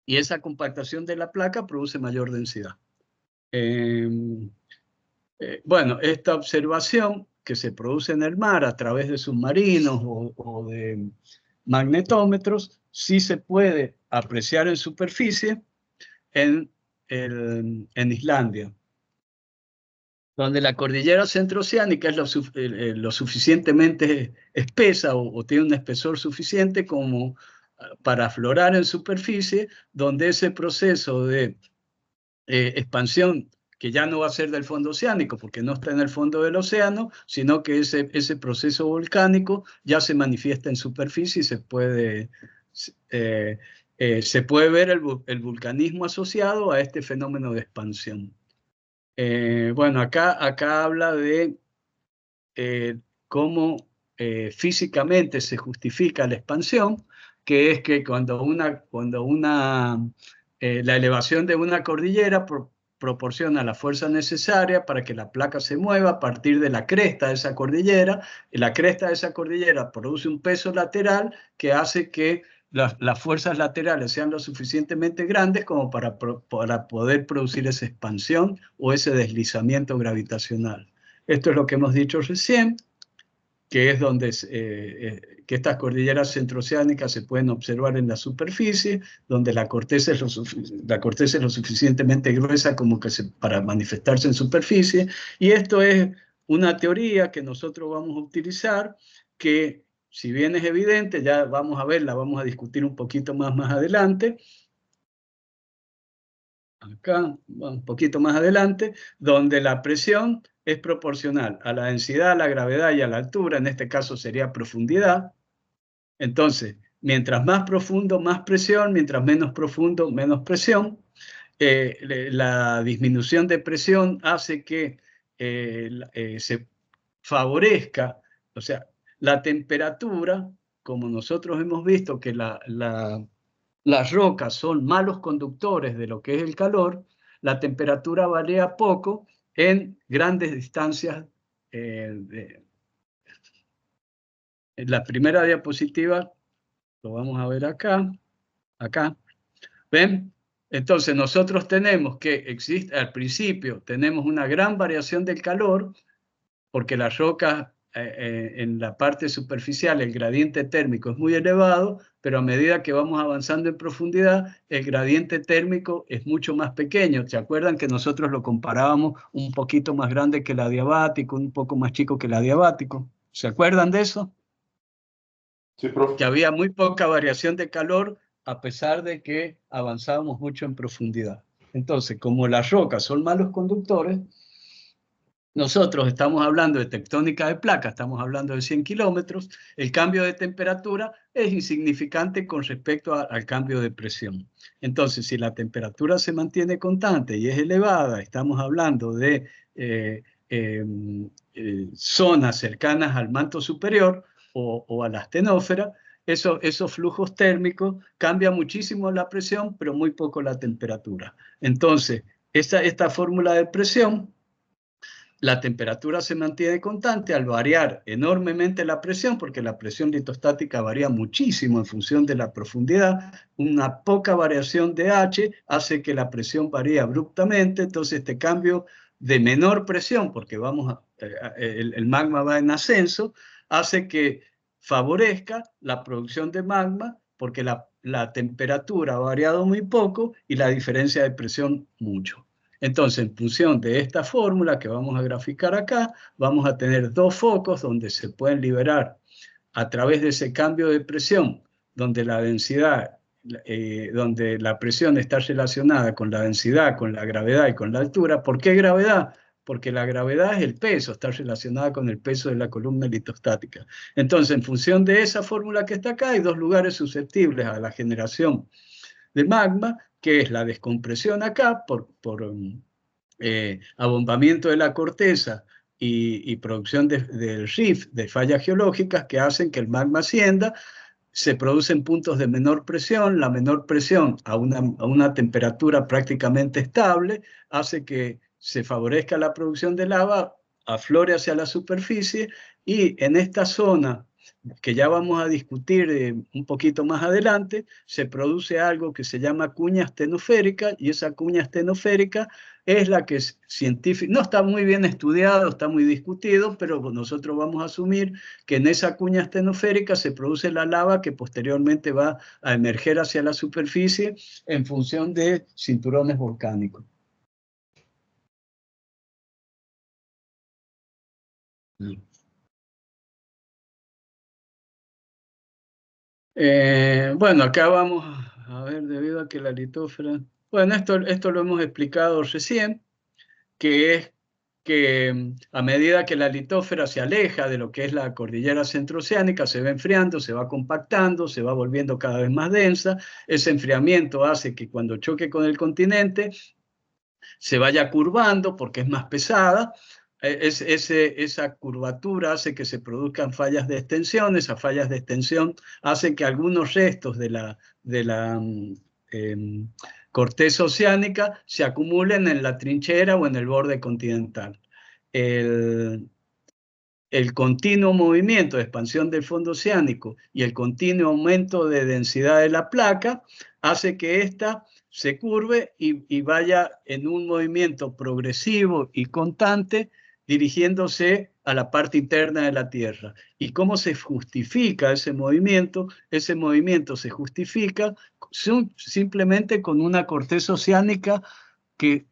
y esa compactación de la placa produce mayor densidad. Bueno, esta observación que se produce en el mar a través de submarinos o de magnetómetros, sí se puede apreciar en superficie en Islandia, donde la cordillera centrooceánica es lo suficientemente espesa o tiene un espesor suficiente como para aflorar en superficie, donde ese proceso de expansión que ya no va a ser del fondo oceánico, porque no está en el fondo del océano, sino que ese proceso volcánico ya se manifiesta en superficie y se puede ver el vulcanismo asociado a este fenómeno de expansión. Bueno, acá habla de cómo físicamente se justifica la expansión, que es que la elevación de una cordillera proporciona la fuerza necesaria para que la placa se mueva a partir de la cresta de esa cordillera, y la cresta de esa cordillera produce un peso lateral que hace que las fuerzas laterales sean lo suficientemente grandes como para poder producir esa expansión o ese deslizamiento gravitacional. Esto es lo que hemos dicho recién, que es donde que estas cordilleras centrooceánicas se pueden observar en la superficie, donde la corteza es lo suficientemente gruesa como que para manifestarse en superficie. Y esto es una teoría que nosotros vamos a utilizar, que si bien es evidente, ya vamos a verla, vamos a discutir un poquito más adelante. Acá, un poquito más adelante, donde la presión es proporcional a la densidad, a la gravedad y a la altura, en este caso sería profundidad. Entonces, mientras más profundo, más presión, mientras menos profundo, menos presión. La disminución de presión hace que se favorezca, o sea, la temperatura, como nosotros hemos visto que las rocas son malos conductores de lo que es el calor, la temperatura varía poco en grandes distancias. En la primera diapositiva, lo vamos a ver acá. ¿Ven? Entonces nosotros tenemos que existe, al principio tenemos una gran variación del calor, porque las rocas en la parte superficial el gradiente térmico es muy elevado, pero a medida que vamos avanzando en profundidad, el gradiente térmico es mucho más pequeño. ¿Se acuerdan que nosotros lo comparábamos un poquito más grande que el adiabático, un poco más chico que el adiabático? ¿Se acuerdan de eso? Sí, profe. Que había muy poca variación de calor a pesar de que avanzábamos mucho en profundidad. Entonces, como las rocas son malos conductores, nosotros estamos hablando de tectónica de placas, estamos hablando de 100 kilómetros, el cambio de temperatura es insignificante con respecto al cambio de presión. Entonces, si la temperatura se mantiene constante y es elevada, estamos hablando de zonas cercanas al manto superior o a la astenósfera, esos flujos térmicos cambian muchísimo la presión, pero muy poco la temperatura. Entonces, esta fórmula de presión, la temperatura se mantiene constante al variar enormemente la presión, porque la presión litostática varía muchísimo en función de la profundidad. Una poca variación de H hace que la presión varíe abruptamente. Entonces, este cambio de menor presión, porque el magma va en ascenso, hace que favorezca la producción de magma, porque la temperatura ha variado muy poco y la diferencia de presión mucho. Entonces, en función de esta fórmula que vamos a graficar acá, vamos a tener dos focos donde se pueden liberar a través de ese cambio de presión, donde la densidad, donde la presión está relacionada con la densidad, con la gravedad y con la altura. ¿Por qué gravedad? Porque la gravedad es el peso, está relacionada con el peso de la columna litostática. Entonces, en función de esa fórmula que está acá, hay dos lugares susceptibles a la generación de magma, que es la descompresión acá por abombamiento de la corteza y producción del rift, de fallas geológicas que hacen que el magma ascienda. Se producen puntos de menor presión. La menor presión a una temperatura prácticamente estable hace que se favorezca la producción de lava, aflore hacia la superficie, y en esta zona que ya vamos a discutir un poquito más adelante, se produce algo que se llama cuña astenoférica, y esa cuña astenoférica es la que no está muy bien estudiado, está muy discutido, pero nosotros vamos a asumir que en esa cuña astenoférica se produce la lava que posteriormente va a emerger hacia la superficie en función de cinturones volcánicos. Bueno, acá vamos a ver, debido a que la litósfera... Bueno, esto lo hemos explicado recién, que es que a medida que la litósfera se aleja de lo que es la cordillera centroceánica, se va enfriando, se va compactando, se va volviendo cada vez más densa. Ese enfriamiento hace que cuando choque con el continente se vaya curvando porque es más pesada. Esa curvatura hace que se produzcan fallas de extensión. Esas fallas de extensión hacen que algunos restos de la corteza oceánica se acumulen en la trinchera o en el borde continental. El continuo movimiento de expansión del fondo oceánico y el continuo aumento de densidad de la placa hace que ésta se curve y vaya en un movimiento progresivo y constante, dirigiéndose a la parte interna de la Tierra. ¿Y cómo se justifica ese movimiento? Ese movimiento se justifica simplemente con una corteza oceánica que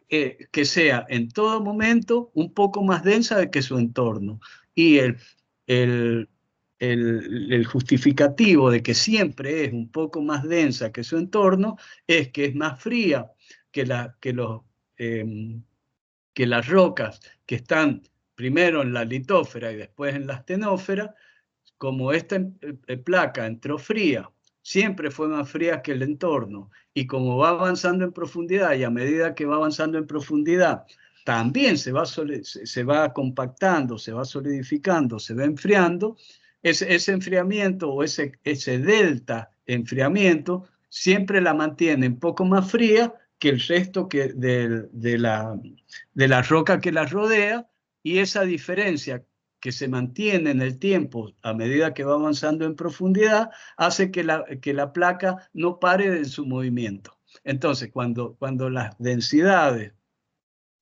sea en todo momento un poco más densa que su entorno. Y el justificativo de que siempre es un poco más densa que su entorno es que es más fría que las rocas que están primero en la litósfera y después en la astenósfera. Como esta placa entró fría, siempre fue más fría que el entorno, y como va avanzando en profundidad, y a medida que va avanzando en profundidad, también se va compactando, se va solidificando, se va enfriando. Ese enfriamiento o ese delta enfriamiento siempre la mantiene un poco más fría que el resto de la roca que la rodea, y esa diferencia que se mantiene en el tiempo a medida que va avanzando en profundidad, hace que la placa no pare de su movimiento. Entonces, cuando las densidades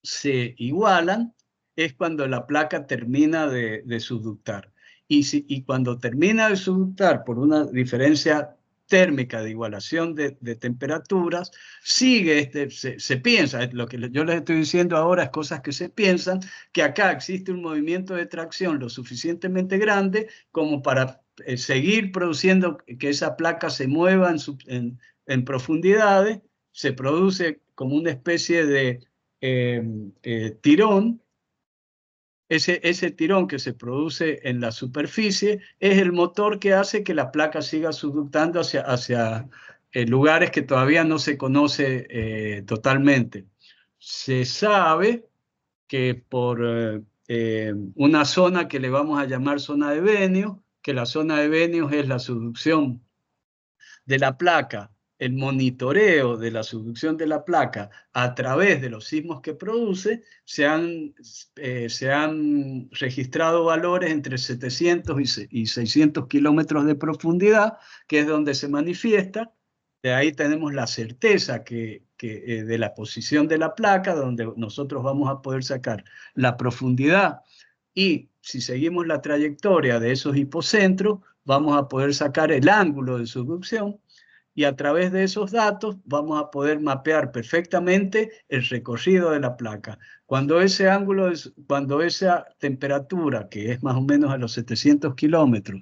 se igualan, es cuando la placa termina de subductar. Y cuando termina de subductar por una diferencia térmica de igualación de temperaturas, sigue se piensa, lo que yo les estoy diciendo ahora es cosas que se piensan, que acá existe un movimiento de tracción lo suficientemente grande como para seguir produciendo que esa placa se mueva en profundidades. Se produce como una especie de tirón. Ese tirón que se produce en la superficie es el motor que hace que la placa siga subductando hacia lugares que todavía no se conoce totalmente. Se sabe que por una zona que le vamos a llamar zona de Benio, que la zona de Benio es la subducción de la placa el monitoreo de la subducción de la placa a través de los sismos que produce, se han registrado valores entre 700 y 600 kilómetros de profundidad, que es donde se manifiesta. De ahí tenemos la certeza de la posición de la placa, donde nosotros vamos a poder sacar la profundidad, y si seguimos la trayectoria de esos hipocentros, vamos a poder sacar el ángulo de subducción, y a través de esos datos vamos a poder mapear perfectamente el recorrido de la placa. Cuando ese ángulo, cuando esa temperatura, que es más o menos a los 700 kilómetros,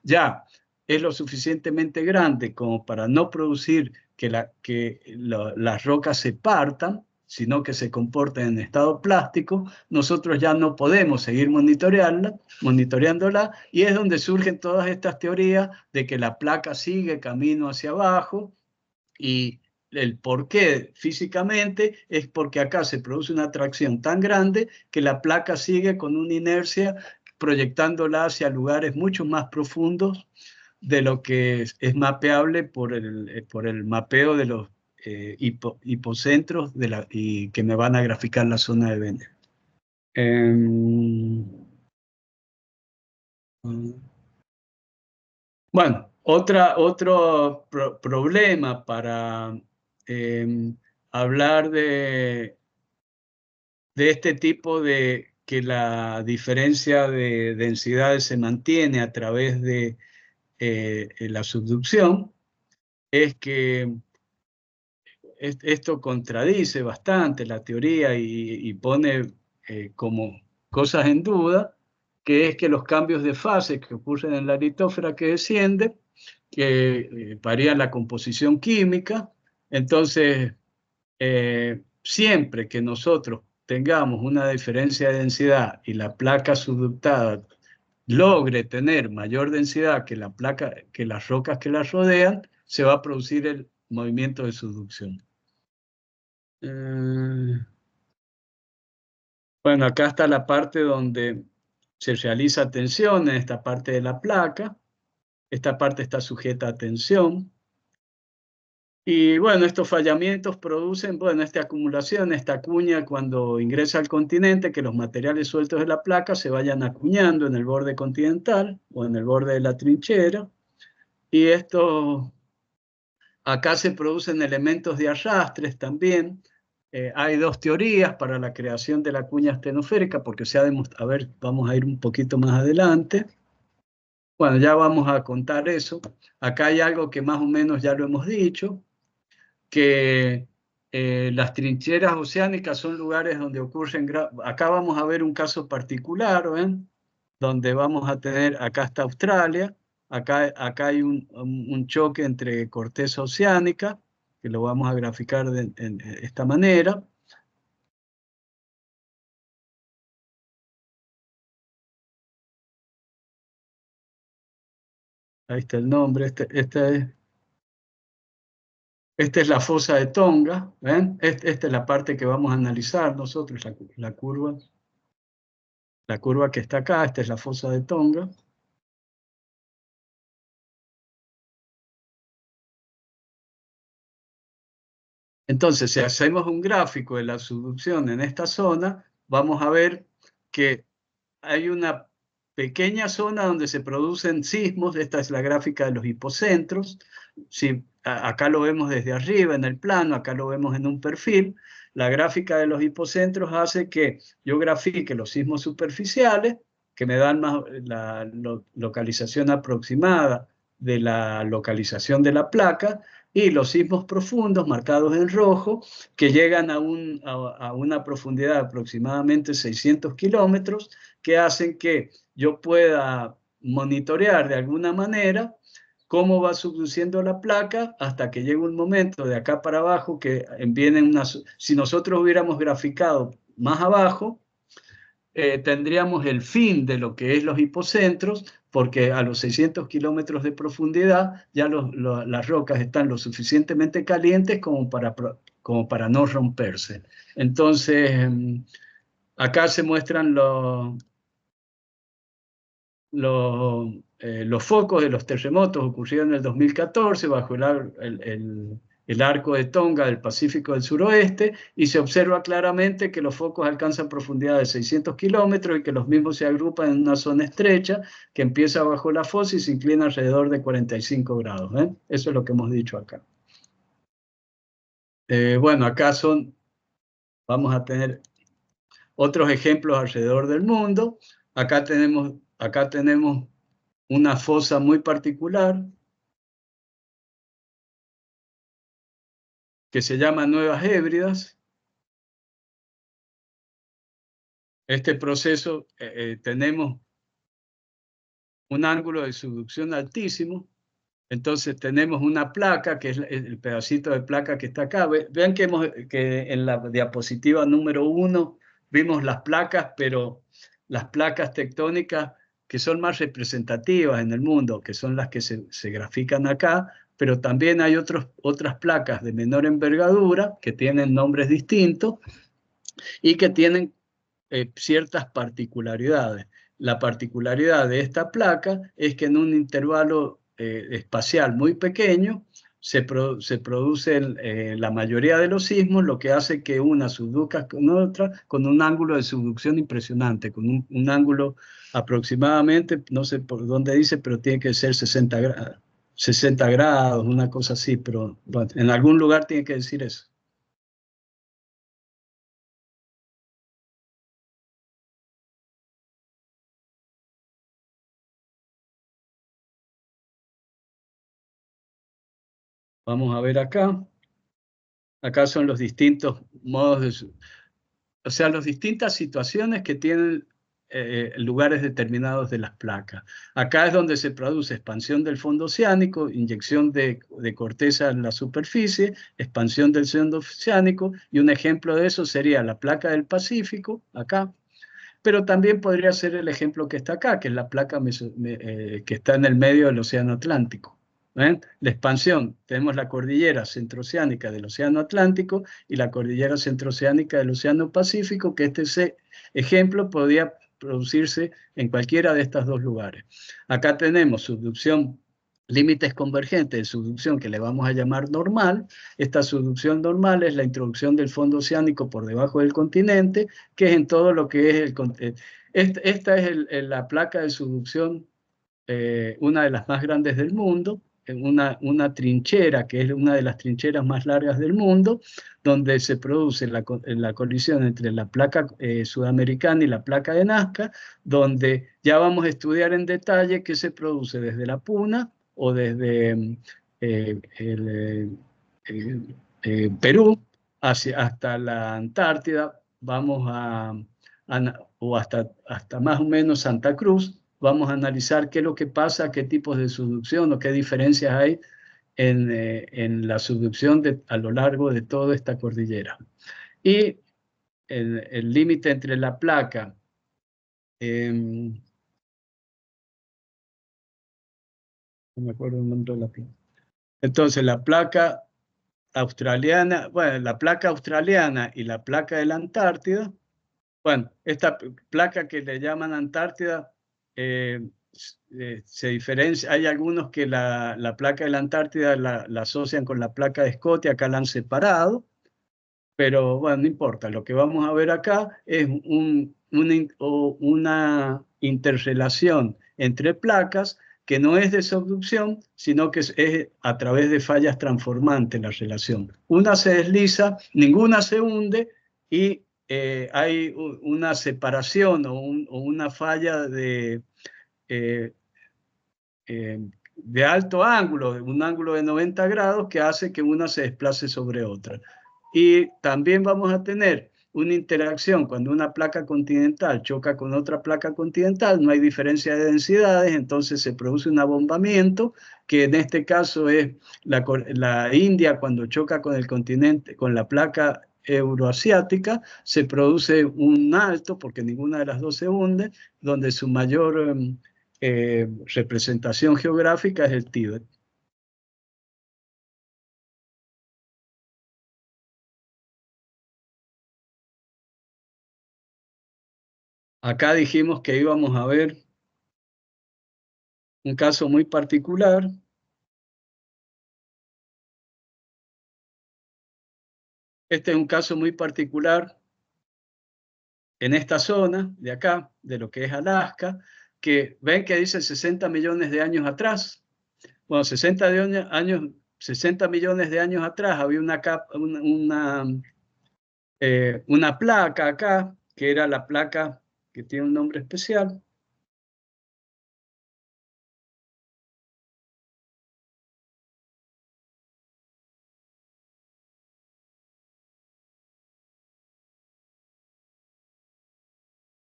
ya es lo suficientemente grande como para no producir que las rocas se partan, sino que se comporten en estado plástico, nosotros ya no podemos seguir monitoreándola, y es donde surgen todas estas teorías de que la placa sigue camino hacia abajo, y el por qué físicamente es porque acá se produce una tracción tan grande que la placa sigue con una inercia proyectándola hacia lugares mucho más profundos de lo que es mapeable por el mapeo de los hipocentros y que me van a graficar la zona de Bender. Bueno, otro problema para hablar de este tipo de que la diferencia de densidades se mantiene a través de la subducción, es que esto contradice bastante la teoría y pone como cosas en duda, que es que los cambios de fase que ocurren en la litósfera que desciende, que varían la composición química. Entonces, siempre que nosotros tengamos una diferencia de densidad y la placa subductada logre tener mayor densidad que la placa, que las rocas que la rodean, se va a producir el movimiento de subducción. Bueno, acá está la parte donde se realiza tensión en esta parte de la placa. Esta parte está sujeta a tensión. Y bueno, estos fallamientos producen, bueno, esta acumulación, esta cuña cuando ingresa al continente, que los materiales sueltos de la placa se vayan acuñando en el borde continental o en el borde de la trinchera. Y esto, acá se producen elementos de arrastres también. Hay dos teorías para la creación de la cuña astenoférica, porque se ha demostrado, a ver, vamos a ir un poquito más adelante. Bueno, ya vamos a contar eso. Acá hay algo que más o menos ya lo hemos dicho, que las trincheras oceánicas son lugares donde ocurren, acá vamos a ver un caso particular, ¿ven? Donde vamos a tener, acá está Australia, acá hay un choque entre corteza oceánica, que lo vamos a graficar de esta manera. Ahí está el nombre, esta es la fosa de Tonga, ¿ven? Esta es la parte que vamos a analizar nosotros, la curva que está acá, esta es la fosa de Tonga. Entonces, si hacemos un gráfico de la subducción en esta zona, vamos a ver que hay una pequeña zona donde se producen sismos. Esta es la gráfica de los hipocentros. Si, acá lo vemos desde arriba en el plano, acá lo vemos en un perfil. La gráfica de los hipocentros hace que yo grafique los sismos superficiales, que me dan la localización aproximada de la localización de la placa, y los sismos profundos marcados en rojo, que llegan a una profundidad de aproximadamente 600 kilómetros, que hacen que yo pueda monitorear de alguna manera cómo va subduciendo la placa hasta que llegue un momento de acá para abajo que viene si nosotros hubiéramos graficado más abajo, tendríamos el fin de lo que es los hipocentros, porque a los 600 kilómetros de profundidad ya las rocas están lo suficientemente calientes como para no romperse. Entonces, acá se muestran los focos de los terremotos ocurrieron en el 2014 bajo el arco de Tonga del Pacífico del Suroeste, y se observa claramente que los focos alcanzan profundidad de 600 kilómetros y que los mismos se agrupan en una zona estrecha que empieza bajo la fosa y se inclina alrededor de 45 grados. Eso es lo que hemos dicho acá. Bueno, acá vamos a tener otros ejemplos alrededor del mundo. Acá tenemos una fosa muy particular que se llama Nuevas Hébridas. Este proceso tenemos un ángulo de subducción altísimo. Entonces tenemos una placa, que es el pedacito de placa que está acá. Vean que en la diapositiva número 1 vimos las placas, pero las placas tectónicas que son más representativas en el mundo, que son las que se grafican acá, pero también hay otras placas de menor envergadura que tienen nombres distintos y que tienen ciertas particularidades. La particularidad de esta placa es que en un intervalo espacial muy pequeño se producen la mayoría de los sismos, lo que hace que una subduzca con otra con un ángulo de subducción impresionante, con un ángulo aproximadamente, no sé por dónde dice, pero tiene que ser 60 grados, 60 grados, una cosa así, pero bueno, en algún lugar tiene que decir eso. Vamos a ver acá. Acá son los distintos modos de... O sea, las distintas situaciones que tienen lugares determinados de las placas. Acá es donde se produce expansión del fondo oceánico, inyección de corteza en la superficie, expansión del fondo oceánico, y un ejemplo de eso sería la placa del Pacífico, acá, pero también podría ser el ejemplo que está acá, que es la placa que está en el medio del Océano Atlántico. ¿Ven? La expansión, tenemos la cordillera centroceánica del Océano Atlántico y la cordillera centroceánica del Océano Pacífico, que este ejemplo podría producirse en cualquiera de estos dos lugares. Acá tenemos subducción, límites convergentes de subducción que le vamos a llamar normal. Esta subducción normal es la introducción del fondo oceánico por debajo del continente, que es en todo lo que es el continente. Esta es la placa de subducción, una de las más grandes del mundo, una trinchera, que es una de las trincheras más largas del mundo, donde se produce la colisión entre la placa sudamericana y la placa de Nazca, donde ya vamos a estudiar en detalle qué se produce desde la Puna o desde Perú hasta la Antártida, o hasta más o menos Santa Cruz. Vamos a analizar qué es lo que pasa, qué tipos de subducción o qué diferencias hay en la subducción a lo largo de toda esta cordillera. Y el límite entre la placa, no me acuerdo el nombre de la placa. Entonces, la placa australiana, bueno, la placa australiana y la placa de la Antártida. Bueno, esta placa que le llaman Antártida se diferencia. Hay algunos que la placa de la Antártida la asocian con la placa de Scotia, acá la han separado, pero bueno, no importa. Lo que vamos a ver acá es una interrelación entre placas que no es de subducción, sino que es a través de fallas transformantes la relación. Una se desliza, ninguna se hunde, y hay una separación o una falla eh, de alto ángulo, un ángulo de 90 grados, que hace que una se desplace sobre otra. Y también vamos a tener una interacción cuando una placa continental choca con otra placa continental, no hay diferencia de densidades, entonces se produce un abombamiento, que en este caso es la India cuando choca con el continente, con la placa euroasiática, se produce un alto, porque ninguna de las dos se hunde, donde su mayor representación geográfica es el Tíbet. Acá dijimos que íbamos a ver un caso muy particular. Este es un caso muy particular en esta zona de acá, de lo que es Alaska, que ven que dice 60 millones de años atrás. Bueno, 60 millones de años atrás había una placa acá, que era la placa que tiene un nombre especial,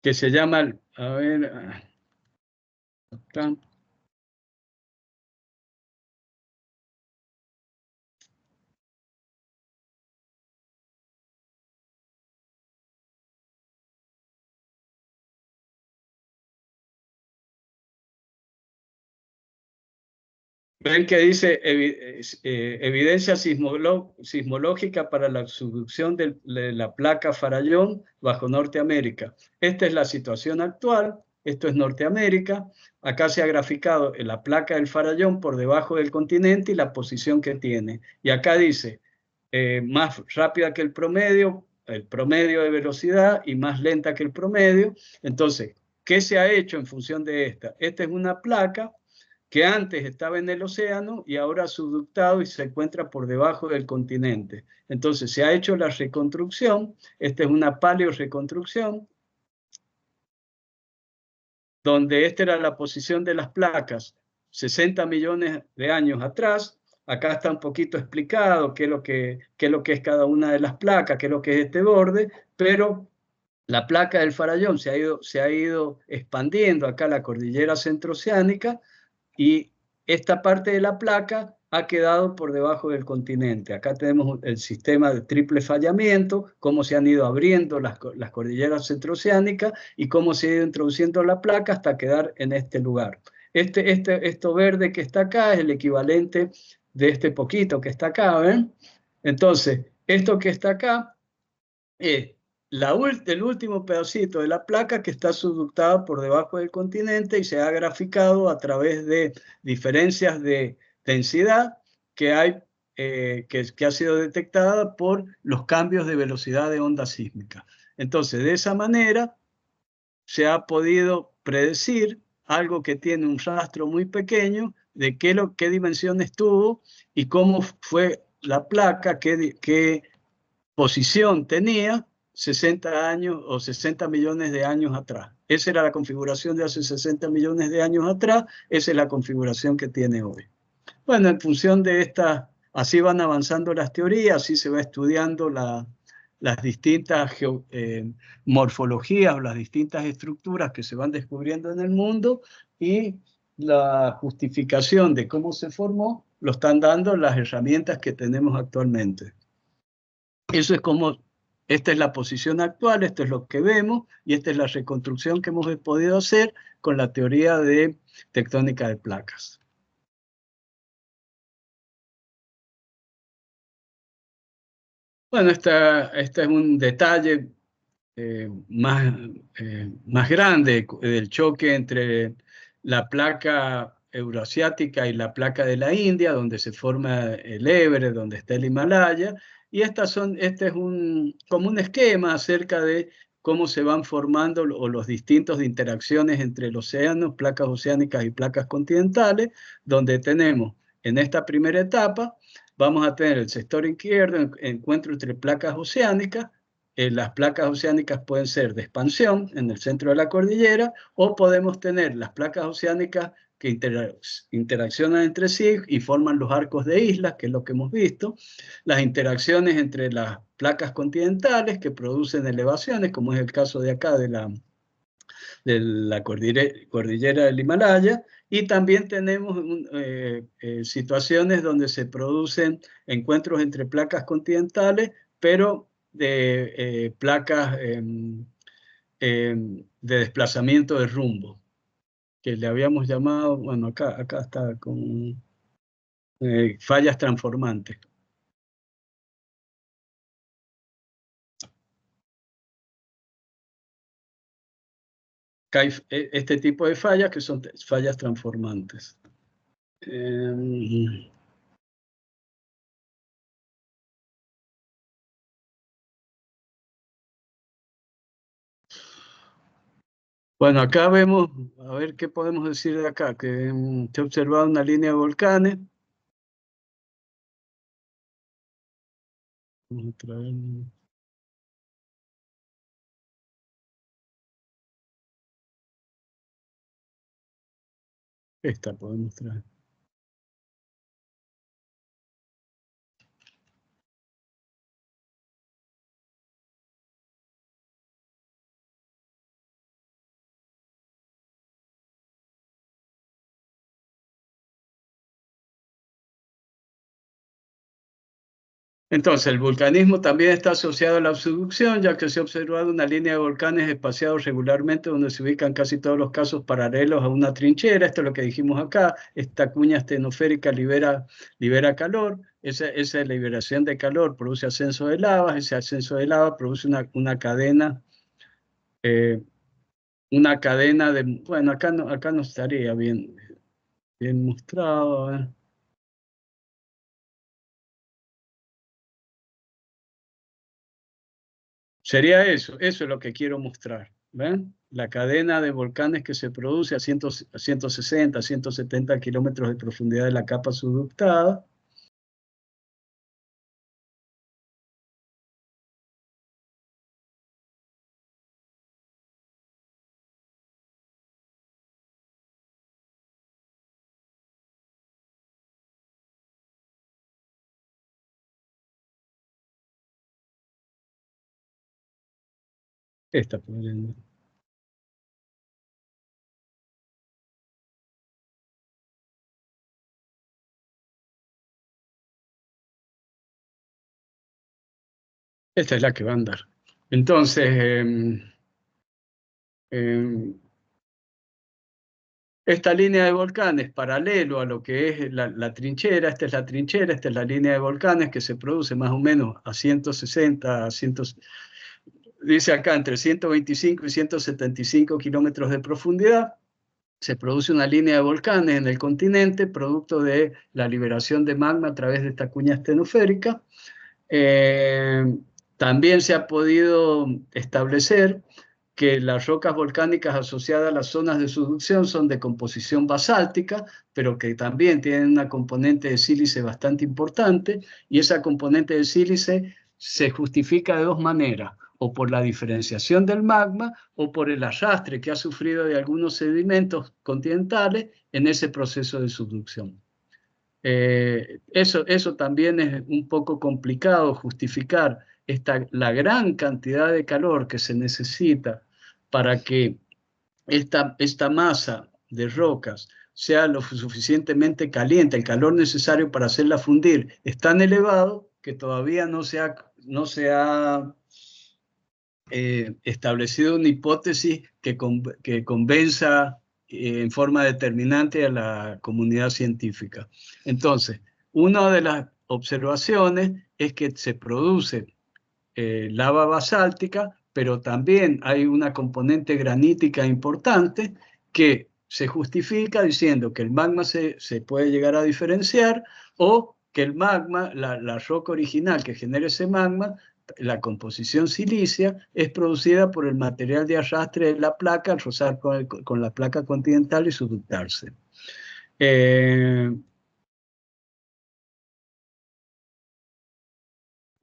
que se llama, a ver, acá. Ven que dice evidencia sismológica para la subducción de la placa Farallón bajo Norteamérica. Esta es la situación actual. Esto es Norteamérica. Acá se ha graficado la placa del Farallón por debajo del continente y la posición que tiene. Y acá dice más rápida que el promedio de velocidad y más lenta que el promedio. Entonces, ¿qué se ha hecho en función de esta? Esta es una placa que antes estaba en el océano y ahora ha subductado y se encuentra por debajo del continente. Entonces se ha hecho la reconstrucción, esta es una paleoreconstrucción, donde esta era la posición de las placas 60 millones de años atrás. Acá está un poquito explicado qué es lo que es cada una de las placas, qué es lo que es este borde, pero la placa del Farallón se ha ido expandiendo acá la cordillera centroceánica, y esta parte de la placa ha quedado por debajo del continente. Acá tenemos el sistema de triple fallamiento, cómo se han ido abriendo las cordilleras centroceánicas y cómo se ha ido introduciendo la placa hasta quedar en este lugar. Esto verde que está acá es el equivalente de este poquito que está acá, ¿ven? Entonces, esto que está acá es el último pedacito de la placa que está subductada por debajo del continente y se ha graficado a través de diferencias de densidad que hay, que ha sido detectada por los cambios de velocidad de onda sísmica. Entonces, de esa manera se ha podido predecir algo que tiene un rastro muy pequeño de qué dimensiones tuvo y cómo fue la placa, qué posición tenía 60 años o 60 millones de años atrás. Esa era la configuración de hace 60 millones de años atrás, esa es la configuración que tiene hoy. Bueno, en función de esta, así van avanzando las teorías, así se va estudiando las distintas morfologías o las distintas estructuras que se van descubriendo en el mundo, y la justificación de cómo se formó lo están dando las herramientas que tenemos actualmente. Eso es como, esta es la posición actual, esto es lo que vemos, y esta es la reconstrucción que hemos podido hacer con la teoría de tectónica de placas. Bueno, este es un detalle más grande del choque entre la placa euroasiática y la placa de la India, donde se forma el Everest, donde está el Himalaya, y este es como un esquema acerca de cómo se van formando los distintos de interacciones entre el océano, placas oceánicas y placas continentales, donde tenemos en esta primera etapa, vamos a tener el sector izquierdo, encuentro entre placas oceánicas. Las placas oceánicas pueden ser de expansión en el centro de la cordillera, o podemos tener las placas oceánicas que interaccionan entre sí y forman los arcos de islas, que es lo que hemos visto, las interacciones entre las placas continentales que producen elevaciones, como es el caso de acá de la cordillera del Himalaya, y también tenemos situaciones donde se producen encuentros entre placas continentales, pero de placas de desplazamiento de rumbo, que le habíamos llamado, bueno, acá está con fallas transformantes. que hay este tipo de fallas que son fallas transformantes. Bueno, acá vemos, a ver qué podemos decir de acá, que se ha observado una línea de volcanes. Vamos a traer esta, podemos traer. Entonces, el vulcanismo también está asociado a la subducción, ya que se ha observado una línea de volcanes espaciados regularmente donde se ubican casi todos los casos paralelos a una trinchera. Esto es lo que dijimos acá. Esta cuña astenosférica libera calor. Esa liberación de calor produce ascenso de lava. Ese ascenso de lava produce una cadena eh, de... Bueno, acá no estaría bien mostrado. Sería eso es lo que quiero mostrar. ¿Ven? La cadena de volcanes que se produce a 160, 170 kilómetros de profundidad de la capa subductada. Esta, esta es la que va a andar. Entonces, esta línea de volcanes, paralelo a lo que es la trinchera, esta es la trinchera, esta es la línea de volcanes que se produce más o menos a 160, dice acá, entre 125 y 175 kilómetros de profundidad. Se produce una línea de volcanes en el continente, producto de la liberación de magma a través de esta cuña astenosférica. También se ha podido establecer que las rocas volcánicas asociadas a las zonas de subducción son de composición basáltica, pero que también tienen una componente de sílice bastante importante, y esa componente de sílice se justifica de dos maneras: o por la diferenciación del magma o por el arrastre que ha sufrido de algunos sedimentos continentales en ese proceso de subducción. Eso también es un poco complicado justificar la gran cantidad de calor que se necesita para que esta masa de rocas sea lo suficientemente caliente. El calor necesario para hacerla fundir es tan elevado que todavía no se ha establecido una hipótesis que convenza en forma determinante a la comunidad científica. Entonces, una de las observaciones es que se produce lava basáltica, pero también hay una componente granítica importante que se justifica diciendo que el magma se puede llegar a diferenciar, o que el magma, la roca original que genera ese magma, la composición silicia, es producida por el material de arrastre de la placa al rozar con la placa continental y subductarse.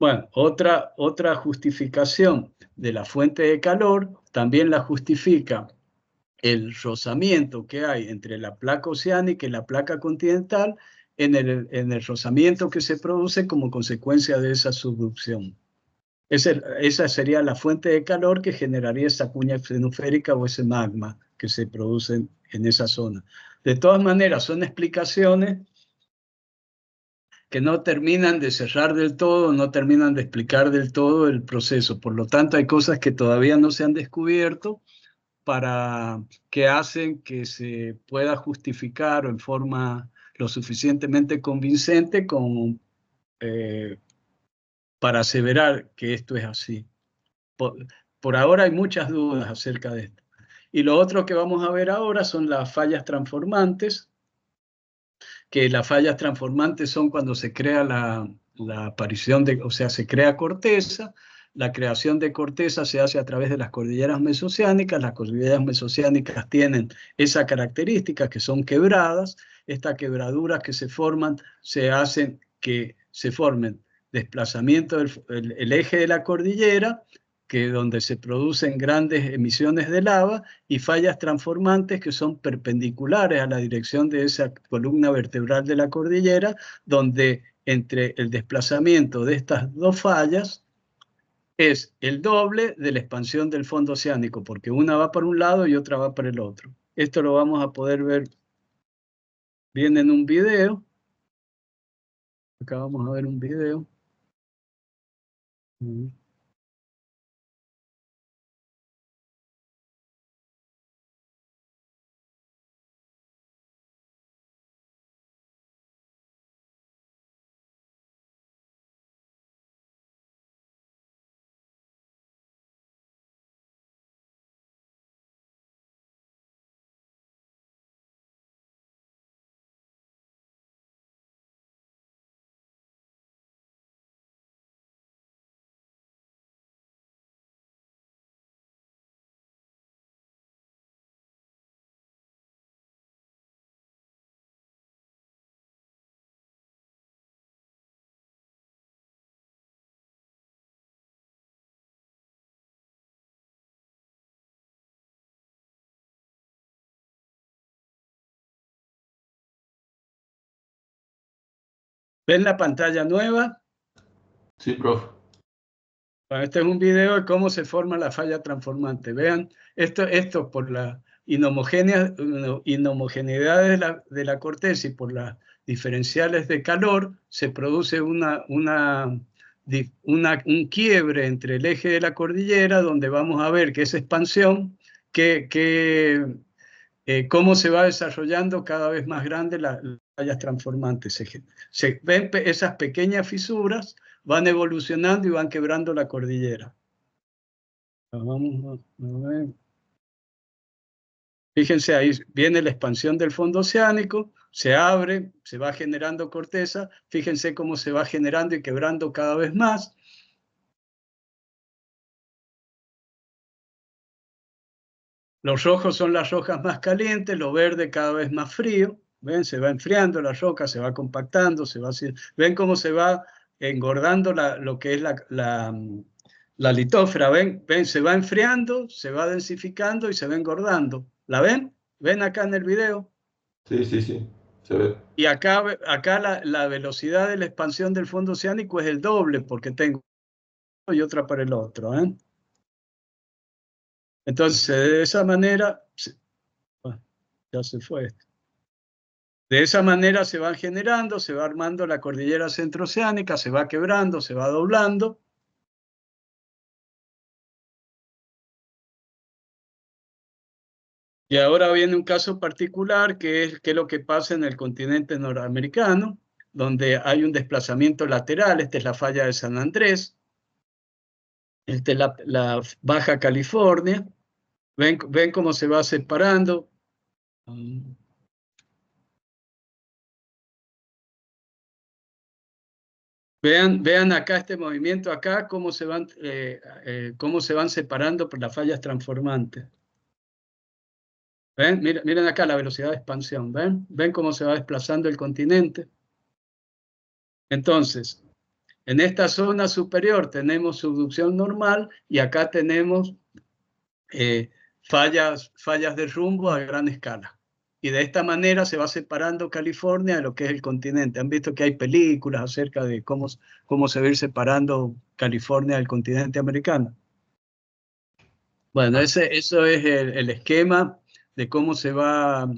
Bueno, otra justificación de la fuente de calor también la justifica el rozamiento que hay entre la placa oceánica y la placa continental en el rozamiento que se produce como consecuencia de esa subducción. Esa sería la fuente de calor que generaría esa cuña astenosférica o ese magma que se produce en esa zona. De todas maneras, son explicaciones que no terminan de cerrar del todo, no terminan de explicar del todo el proceso. Por lo tanto, hay cosas que todavía no se han descubierto que hacen que se pueda justificar en forma lo suficientemente convincente como para aseverar que esto es así. Por ahora hay muchas dudas acerca de esto. Y lo otro que vamos a ver ahora son las fallas transformantes, que las fallas transformantes son cuando se crea la aparición de, o sea, se crea corteza. La creación de corteza se hace a través de las cordilleras mesocéanicas. Las cordilleras mesocéanicas tienen esa característica, que son quebradas. Estas quebraduras que se forman se hacen que se formen desplazamiento del eje de la cordillera, que donde se producen grandes emisiones de lava, y fallas transformantes que son perpendiculares a la dirección de esa columna vertebral de la cordillera, donde entre el desplazamiento de estas dos fallas es el doble de la expansión del fondo oceánico, porque una va para un lado y otra va para el otro. Esto lo vamos a poder ver bien en un video. Acá vamos a ver un video. ¿Ven la pantalla nueva? Sí, profe. Bueno, este es un video de cómo se forma la falla transformante. Vean, esto por la inhomogeneidad de la corteza y por las diferenciales de calor, se produce un quiebre entre el eje de la cordillera, donde vamos a ver que esa expansión, cómo se va desarrollando cada vez más grande las fallas transformantes. Se ven esas pequeñas fisuras, van evolucionando y van quebrando la cordillera. Vamos a ver. Fíjense, ahí viene la expansión del fondo oceánico, se abre, se va generando corteza. Fíjense cómo se va generando y quebrando cada vez más. Los rojos son las rocas más calientes, lo verde cada vez más frío. ¿Ven? Se va enfriando la roca, se va compactando, ¿ven cómo se va engordando lo que es la litósfera? ¿Ven? Se va enfriando, se va densificando y se va engordando. ¿La ven? ¿Ven acá en el video? Sí, sí, sí. Se ve. Y acá la velocidad de la expansión del fondo oceánico es el doble, porque tengo y otra para el otro. Entonces, de esa manera, ya se fue esto. De esa manera se van generando, se va armando la cordillera centroceánica, se va quebrando, se va doblando. Y ahora viene un caso particular que es lo que pasa en el continente norteamericano, donde hay un desplazamiento lateral. Esta es la falla de San Andrés. Esta es la Baja California. ¿Ven cómo se va separando? Vean acá este movimiento, acá cómo se van separando por las fallas transformantes. Miren acá la velocidad de expansión. ¿Ven cómo se va desplazando el continente? Entonces, en esta zona superior tenemos subducción normal y acá tenemos fallas de rumbo a gran escala. Y de esta manera se va separando California de lo que es el continente. Han visto que hay películas acerca de cómo se va a ir separando California del continente americano. Bueno, eso es el esquema de cómo se va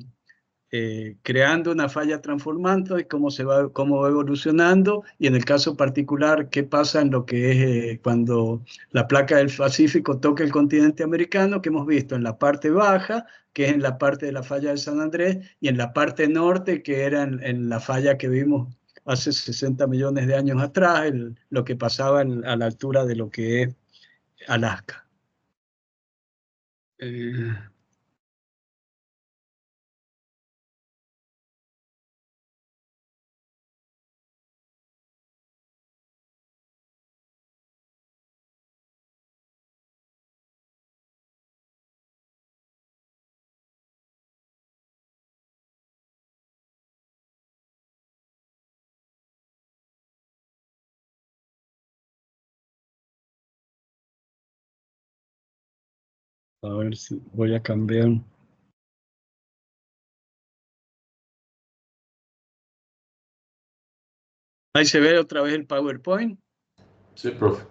creando una falla transformante y cómo va evolucionando, y en el caso particular, qué pasa en lo que es cuando la placa del Pacífico toca el continente americano, que hemos visto en la parte baja, que es en la parte de la falla de San Andrés, y en la parte norte, que era en la falla que vimos hace 60 millones de años atrás, lo que pasaba a la altura de lo que es Alaska. A ver si voy a cambiar. Ahí se ve otra vez el PowerPoint. Sí, profe.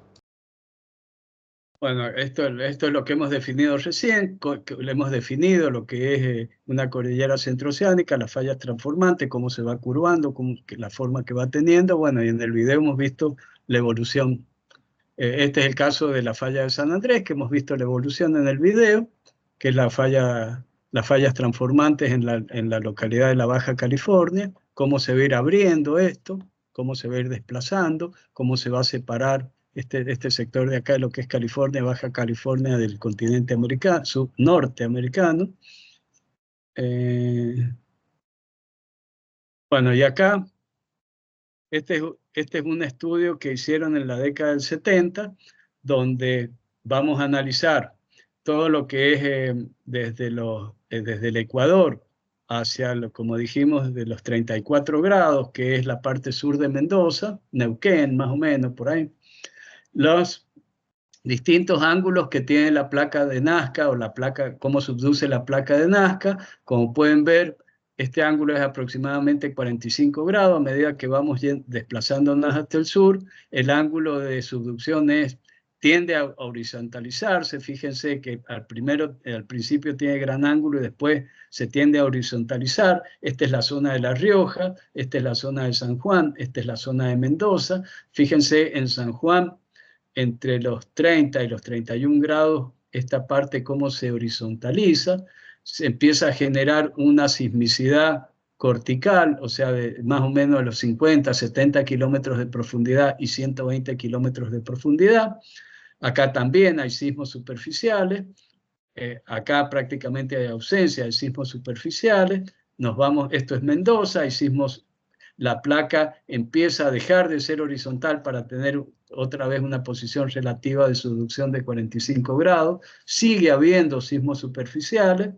Bueno, esto es lo que hemos definido recién, le hemos definido lo que es una cordillera centroceánica, las fallas transformantes, cómo se va curvando, la forma que va teniendo. Bueno, y en el video hemos visto la evolución. Este es el caso de la falla de San Andrés, que hemos visto la evolución en el video, que es las fallas transformantes en la localidad de la Baja California, cómo se va a ir abriendo esto, cómo se va a ir desplazando, cómo se va a separar este sector de acá de lo que es California, Baja California del continente americano, norteamericano. Bueno, y acá, este es un estudio que hicieron en la década del 70, donde vamos a analizar todo lo que es desde el Ecuador hacia, como dijimos, de los 34 grados, que es la parte sur de Mendoza, Neuquén, más o menos, por ahí, los distintos ángulos que tiene la placa de Nazca o la placa, cómo subduce la placa de Nazca. Como pueden ver, este ángulo es aproximadamente 45 grados. A medida que vamos desplazándonos hacia el sur, el ángulo de subducción tiende a horizontalizarse. Fíjense que al principio tiene gran ángulo y después se tiende a horizontalizar. Esta es la zona de La Rioja, esta es la zona de San Juan, esta es la zona de Mendoza. Fíjense en San Juan, entre los 30 y los 31 grados, esta parte cómo se horizontaliza, se empieza a generar una sismicidad cortical, o sea, de más o menos de los 50, 70 kilómetros de profundidad y 120 kilómetros de profundidad. Acá también hay sismos superficiales, acá prácticamente hay ausencia de sismos superficiales. Esto es Mendoza, hay sismos, la placa empieza a dejar de ser horizontal para tener otra vez una posición relativa de subducción de 45 grados. Sigue habiendo sismos superficiales.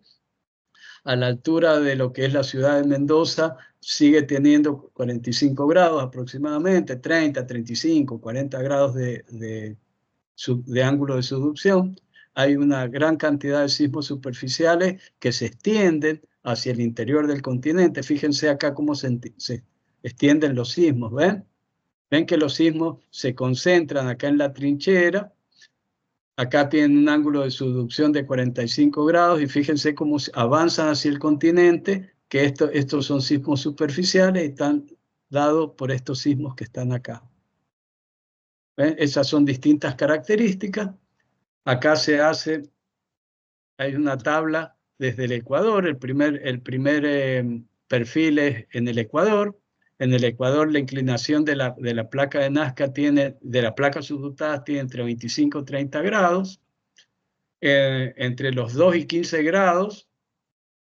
A la altura de lo que es la ciudad de Mendoza, sigue teniendo 45 grados aproximadamente, 30, 35, 40 grados de ángulo de subducción. Hay una gran cantidad de sismos superficiales que se extienden hacia el interior del continente. Fíjense acá cómo se extienden los sismos, ¿ven? Ven que los sismos se concentran acá en la trinchera. Acá tienen un ángulo de subducción de 45 grados y fíjense cómo avanzan hacia el continente, que estos son sismos superficiales y están dados por estos sismos que están acá. ¿Ven? Esas son distintas características. Acá hay una tabla desde el Ecuador. El primer perfil es en el Ecuador. En el Ecuador la inclinación de la placa de Nazca de la placa subductada tiene entre 25 y 30 grados. Entre los 2 y 15 grados,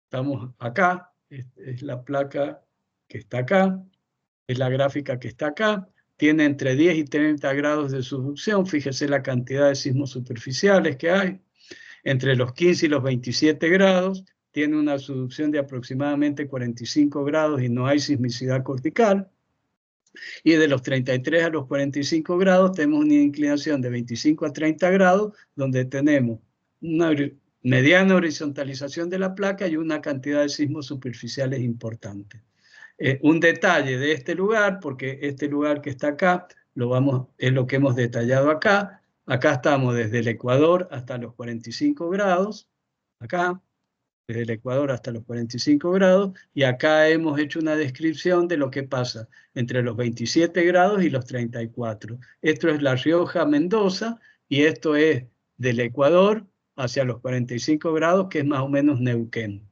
estamos acá, es la placa que está acá, es la gráfica que está acá, tiene entre 10 y 30 grados de subducción. Fíjese la cantidad de sismos superficiales que hay. Entre los 15 y los 27 grados tiene una subducción de aproximadamente 45 grados y no hay sismicidad cortical. Y de los 33 a los 45 grados tenemos una inclinación de 25 a 30 grados, donde tenemos una mediana horizontalización de la placa y una cantidad de sismos superficiales importante. Un detalle de este lugar, porque este lugar que está acá es lo que hemos detallado acá. Acá estamos desde el Ecuador hasta los 45 grados, acá, desde el Ecuador hasta los 45 grados, y acá hemos hecho una descripción de lo que pasa entre los 27 grados y los 34. Esto es La Rioja, Mendoza, y esto es del Ecuador hacia los 45 grados, que es más o menos Neuquén.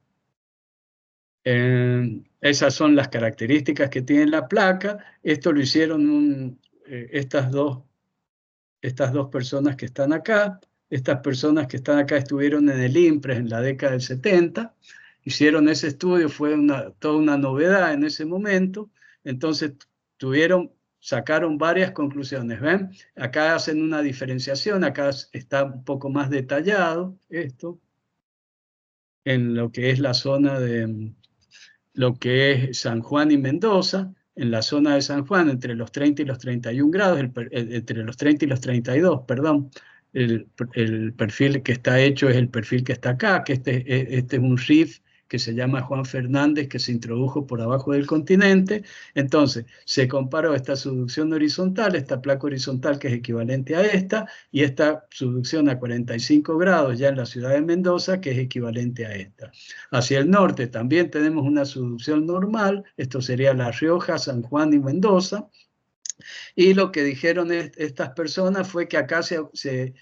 Esas son las características que tiene la placa. Esto lo hicieron estas dos personas que están acá. Estas personas que están acá estuvieron en el INPRES en la década del 70, hicieron ese estudio, fue toda una novedad en ese momento. Entonces sacaron varias conclusiones. ¿Ven? Acá hacen una diferenciación, acá está un poco más detallado esto, en lo que es la zona de lo que es San Juan y Mendoza. En la zona de San Juan, entre los 30 y los 31 grados, entre los 30 y los 32, perdón, el perfil que está hecho es el perfil que está acá, que este es un riff que se llama Juan Fernández, que se introdujo por abajo del continente. Entonces, se comparó esta subducción horizontal, esta placa horizontal que es equivalente a esta, y esta subducción a 45 grados ya en la ciudad de Mendoza, que es equivalente a esta. Hacia el norte también tenemos una subducción normal, esto sería La Rioja, San Juan y Mendoza. Y lo que dijeron estas personas fue que acá se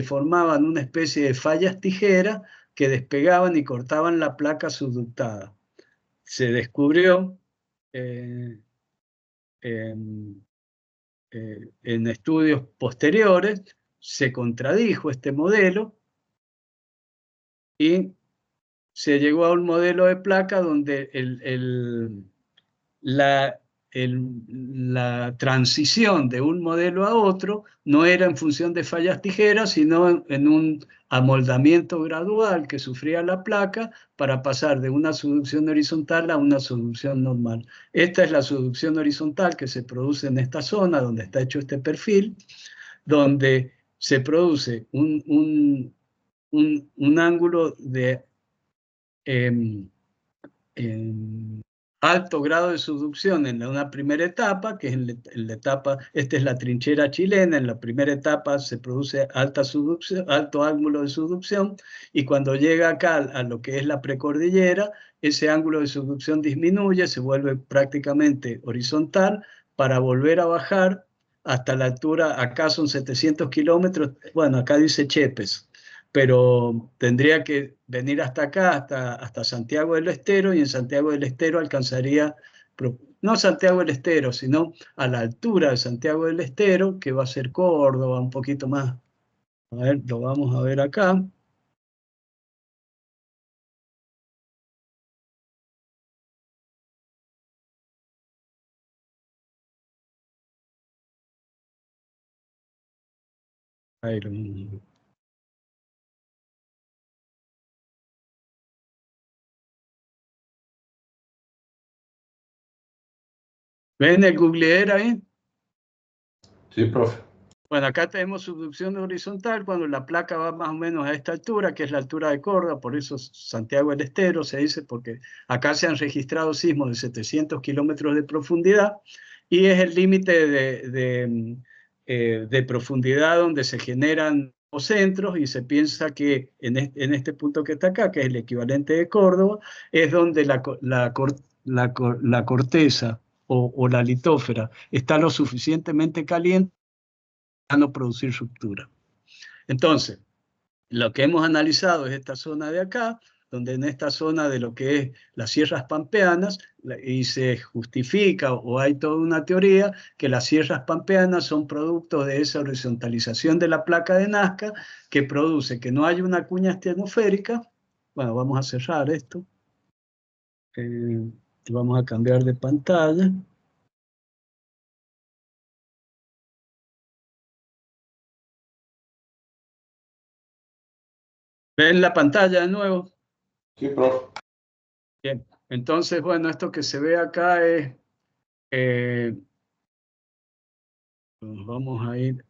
formaban una especie de fallas tijeras que despegaban y cortaban la placa subductada. Se descubrió en estudios posteriores, se contradijo este modelo y se llegó a un modelo de placa donde la transición de un modelo a otro no era en función de fallas tijeras, sino en un amoldamiento gradual que sufría la placa para pasar de una subducción horizontal a una subducción normal. Esta es la subducción horizontal que se produce en esta zona donde está hecho este perfil, donde se produce un ángulo de alto grado de subducción en una primera etapa, que es en la etapa, esta es la trinchera chilena, en la primera etapa se produce alta subducción, alto ángulo de subducción, y cuando llega acá a lo que es la precordillera, ese ángulo de subducción disminuye, se vuelve prácticamente horizontal para volver a bajar hasta la altura, acá son 700 kilómetros, bueno, acá dice Chepes, pero tendría que venir hasta acá, hasta Santiago del Estero, y en Santiago del Estero alcanzaría, no Santiago del Estero, sino a la altura de Santiago del Estero, que va a ser Córdoba, un poquito más. A ver, lo vamos a ver acá. Ahí lo... ¿Ven el googleer ahí? Sí, profe. Bueno, acá tenemos subducción horizontal cuando la placa va más o menos a esta altura, que es la altura de Córdoba, por eso Santiago del Estero se dice, porque acá se han registrado sismos de 700 kilómetros de profundidad, y es el límite de profundidad donde se generan los centros, y se piensa que en este punto que está acá, que es el equivalente de Córdoba, es donde la corteza o la litósfera está lo suficientemente caliente a no producir ruptura. Entonces, lo que hemos analizado es esta zona de acá, donde en esta zona de lo que es las sierras pampeanas, y se justifica o hay toda una teoría que las sierras pampeanas son producto de esa horizontalización de la placa de Nazca que produce que no haya una cuña estratosférica. Bueno, vamos a cerrar esto. Vamos a cambiar de pantalla. ¿Ven la pantalla de nuevo? Sí, profe. Bien, entonces, bueno, esto que se ve acá es, vamos a ir,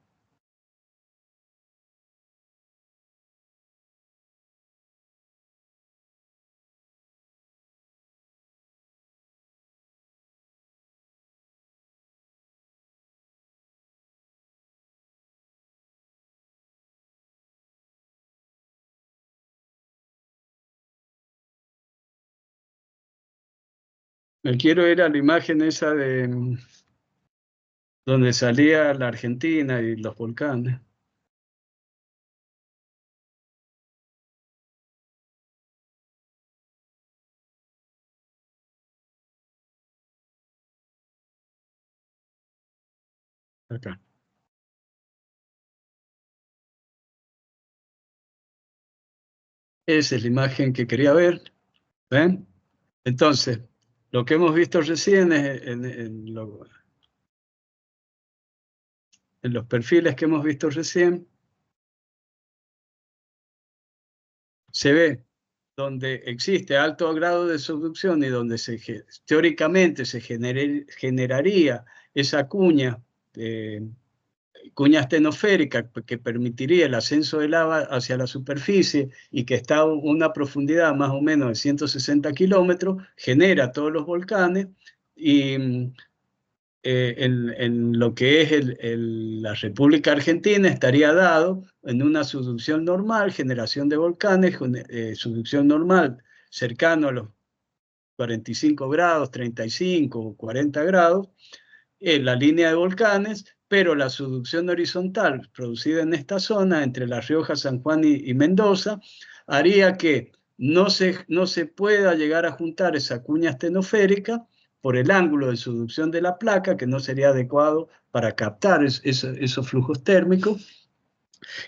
me quiero ir a la imagen esa de donde salía la Argentina y los volcanes. Acá. Esa es la imagen que quería ver. ¿Ven? Entonces, lo que hemos visto recién es en los perfiles que hemos visto recién, se ve donde existe alto grado de subducción y donde teóricamente se generaría esa cuña cuña astenosférica que permitiría el ascenso de lava hacia la superficie y que está a una profundidad más o menos de 160 kilómetros, genera todos los volcanes y en lo que es la República Argentina estaría dado en una subducción normal, generación de volcanes, subducción normal cercano a los 45 grados, 35 o 40 grados, la línea de volcanes, pero la subducción horizontal producida en esta zona, entre La Rioja, San Juan y Mendoza, haría que no se pueda llegar a juntar esa cuña astenosférica por el ángulo de subducción de la placa, que no sería adecuado para captar esos flujos térmicos,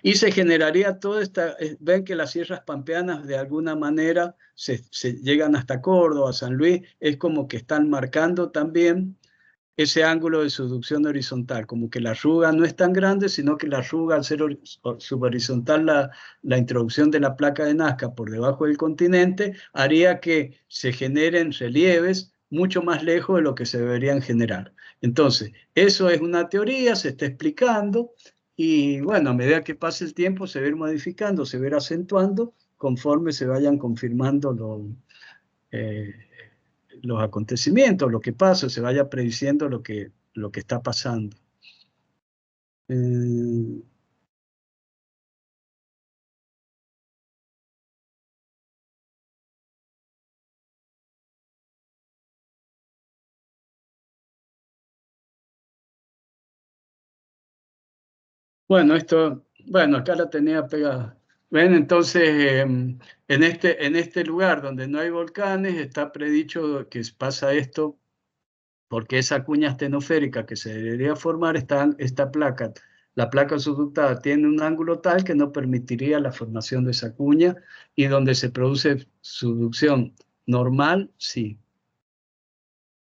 y se generaría toda esta, ven que las sierras pampeanas de alguna manera se llegan hasta Córdoba, San Luis, es como que están marcando también ese ángulo de subducción horizontal, como que la arruga no es tan grande, sino que la arruga, al ser subhorizontal la introducción de la placa de Nazca por debajo del continente, haría que se generen relieves mucho más lejos de lo que se deberían generar. Entonces, eso es una teoría, se está explicando, y bueno, a medida que pase el tiempo se va a ir modificando, se va a ir acentuando, conforme se vayan confirmando los acontecimientos, lo que pasa, se vaya prediciendo lo que está pasando. Bueno, acá la tenía pegada. Ven, entonces, en este lugar donde no hay volcanes, está predicho que pasa esto, porque esa cuña astenosférica que se debería formar, esta placa, la placa subductada, tiene un ángulo tal que no permitiría la formación de esa cuña, y donde se produce subducción normal, sí.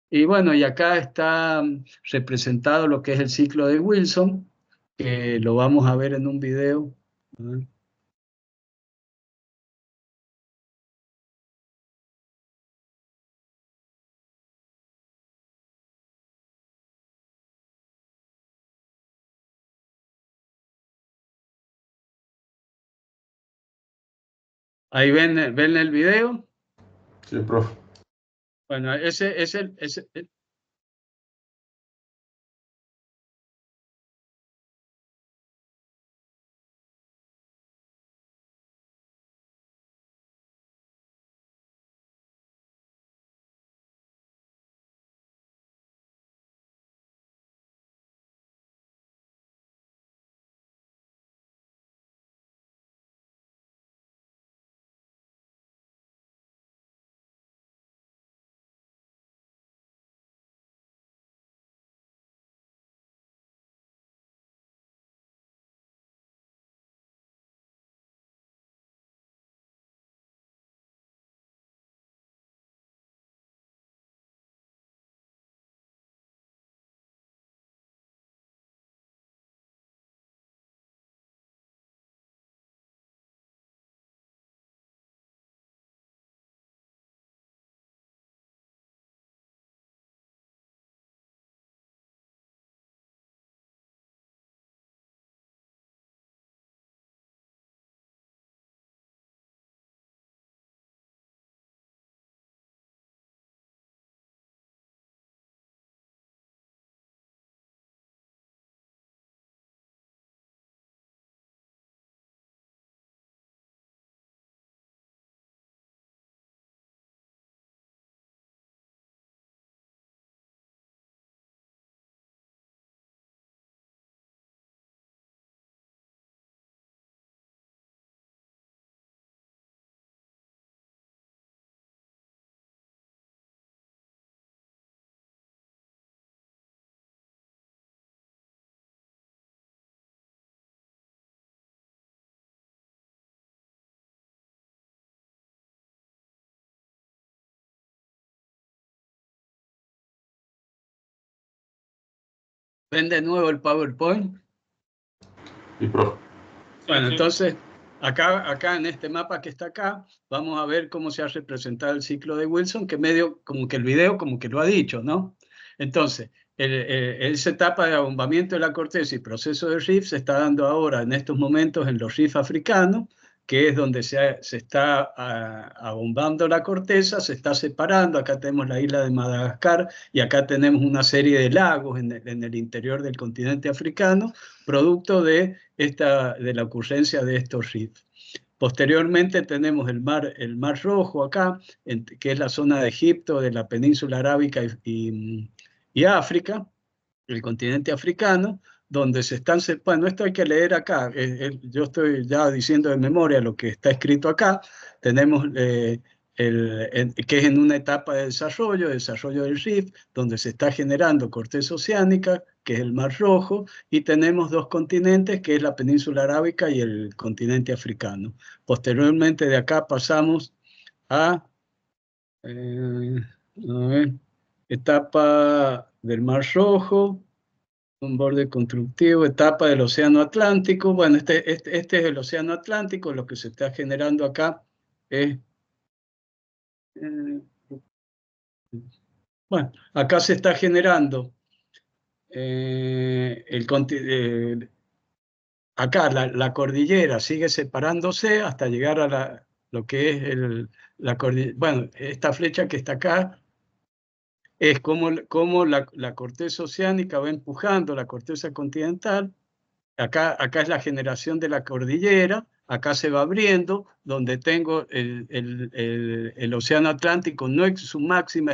Y bueno, y acá está representado lo que es el ciclo de Wilson, que lo vamos a ver en un video. Ahí ven el video. Sí, profe. Bueno, ese es ven de nuevo el PowerPoint. Sí, profe. Bueno, entonces, acá en este mapa que está acá, vamos a ver cómo se ha representado el ciclo de Wilson, que medio como que el video como que lo ha dicho, ¿no? Entonces, esa etapa de abombamiento de la corteza y proceso de rift se está dando ahora en estos momentos en los rifts africanos, que es donde se está abombando la corteza, se está separando. Acá tenemos la isla de Madagascar y acá tenemos una serie de lagos en el interior del continente africano, producto de la ocurrencia de estos rifts. Posteriormente tenemos el mar Rojo acá, que es la zona de Egipto, de la península arábica y África, el continente africano, donde se están... Bueno, esto hay que leer acá. Yo estoy ya diciendo de memoria lo que está escrito acá. Tenemos que es en una etapa de desarrollo del rift, donde se está generando corteza oceánica, que es el Mar Rojo, y tenemos dos continentes, que es la península arábica y el continente africano. Posteriormente de acá pasamos a ver, etapa del Mar Rojo, un borde constructivo, etapa del Océano Atlántico. Bueno, este es el Océano Atlántico. Lo que se está generando acá es... bueno, acá se está generando acá la cordillera sigue separándose hasta llegar a lo que es la cordillera. Bueno, esta flecha que está acá es como la corteza oceánica va empujando la corteza continental. Acá es la generación de la cordillera, acá se va abriendo, donde tengo el Océano Atlántico, no es su máxima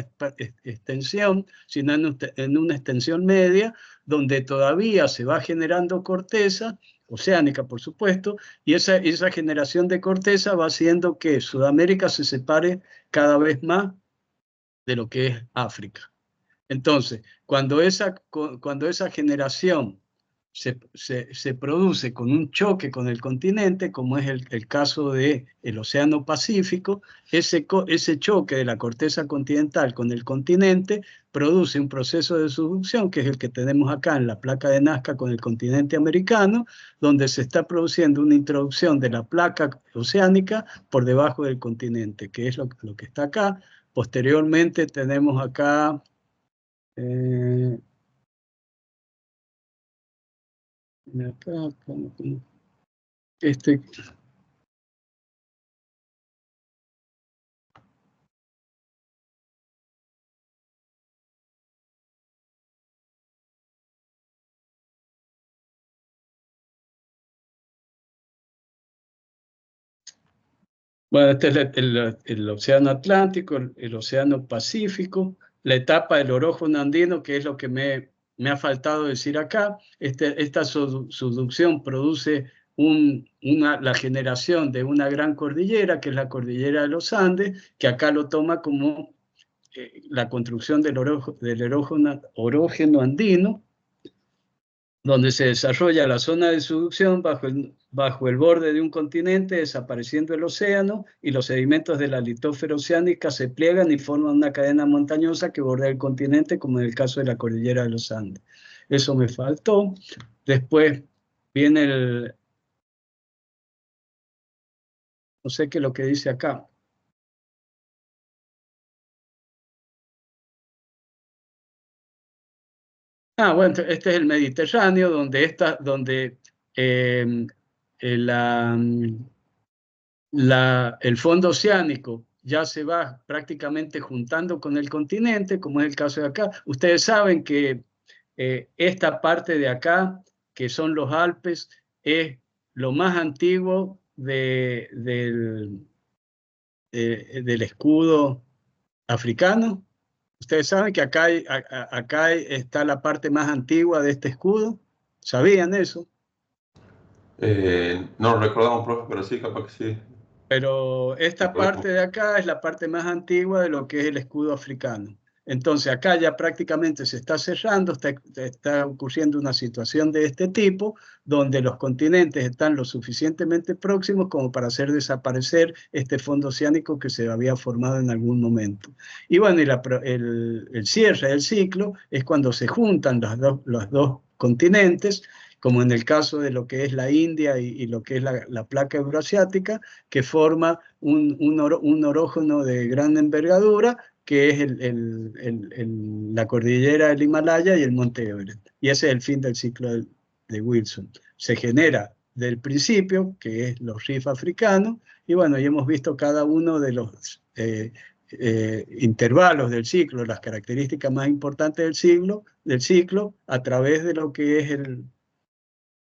extensión, sino en una extensión media, donde todavía se va generando corteza, oceánica por supuesto, y esa generación de corteza va haciendo que Sudamérica se separe cada vez más de lo que es África. Entonces, cuando esa generación se produce con un choque con el continente, como es el caso del Océano Pacífico, ese choque de la corteza continental con el continente produce un proceso de subducción, que es el que tenemos acá en la placa de Nazca con el continente americano, donde se está produciendo una introducción de la placa oceánica por debajo del continente, que es lo que está acá. Posteriormente tenemos acá... Este, bueno, este es el Océano Atlántico, el Océano Pacífico, la etapa del orógeno andino, que es lo que me ha faltado decir acá. Esta subducción produce la generación de una gran cordillera, que es la cordillera de los Andes, que acá lo toma como la construcción del orógeno andino, donde se desarrolla la zona de subducción bajo el borde de un continente, desapareciendo el océano, y los sedimentos de la litósfera oceánica se pliegan y forman una cadena montañosa que bordea el continente, como en el caso de la cordillera de los Andes. Eso me faltó. Después viene no sé qué es lo que dice acá. Bueno, este es el Mediterráneo, donde el fondo oceánico ya se va prácticamente juntando con el continente, como es el caso de acá. Ustedes saben que esta parte de acá, que son los Alpes, es lo más antiguo del escudo africano. Ustedes saben que acá está la parte más antigua de este escudo. ¿Sabían eso? No lo recordamos, profe, pero sí, capaz que sí. Pero esta parte de acá es la parte más antigua de lo que es el escudo africano. Entonces acá ya prácticamente se está cerrando, está ocurriendo una situación de este tipo, donde los continentes están lo suficientemente próximos como para hacer desaparecer este fondo oceánico que se había formado en algún momento. Y bueno, el cierre del ciclo es cuando se juntan los dos continentes, como en el caso de lo que es la India y lo que es la placa euroasiática, que forma un orógeno de gran envergadura, que es la cordillera del Himalaya y el monte Everest. Y ese es el fin del ciclo de Wilson. Se genera del principio, que es los rifts africanos, y bueno, ya hemos visto cada uno de los intervalos del ciclo, las características más importantes del ciclo, a través de lo que es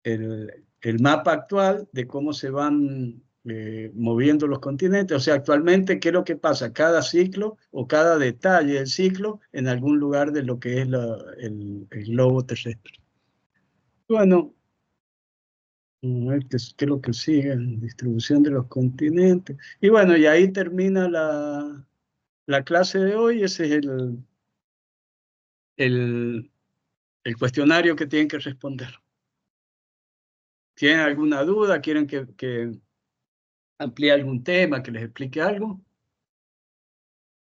el mapa actual de cómo se van moviendo los continentes. O sea, actualmente, ¿qué es lo que pasa? Cada ciclo o cada detalle del ciclo en algún lugar de lo que es el globo terrestre. Bueno, a ver qué es lo que sigue, distribución de los continentes. Y bueno, y ahí termina la clase de hoy. Ese es el cuestionario que tienen que responder. ¿Tienen alguna duda? ¿Quieren que amplíe algún tema, que les explique algo?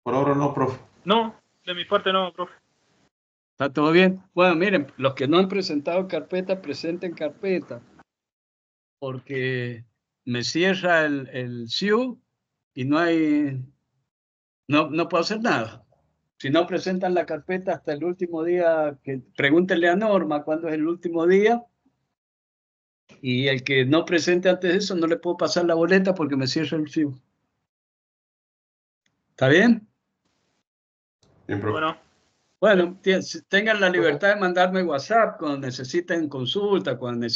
Por ahora no, profe. No, de mi parte no, profe. ¿Está todo bien? Bueno, miren, los que no han presentado carpeta, presenten carpeta, porque me cierra el SIU y no puedo hacer nada. Si no presentan la carpeta hasta el último día, pregúntenle a Norma cuándo es el último día, y el que no presente antes de eso no le puedo pasar la boleta porque me cierra el SIU. ¿Está bien? Bien, profe. Bueno, tengan la libertad de mandarme WhatsApp cuando necesiten consulta, cuando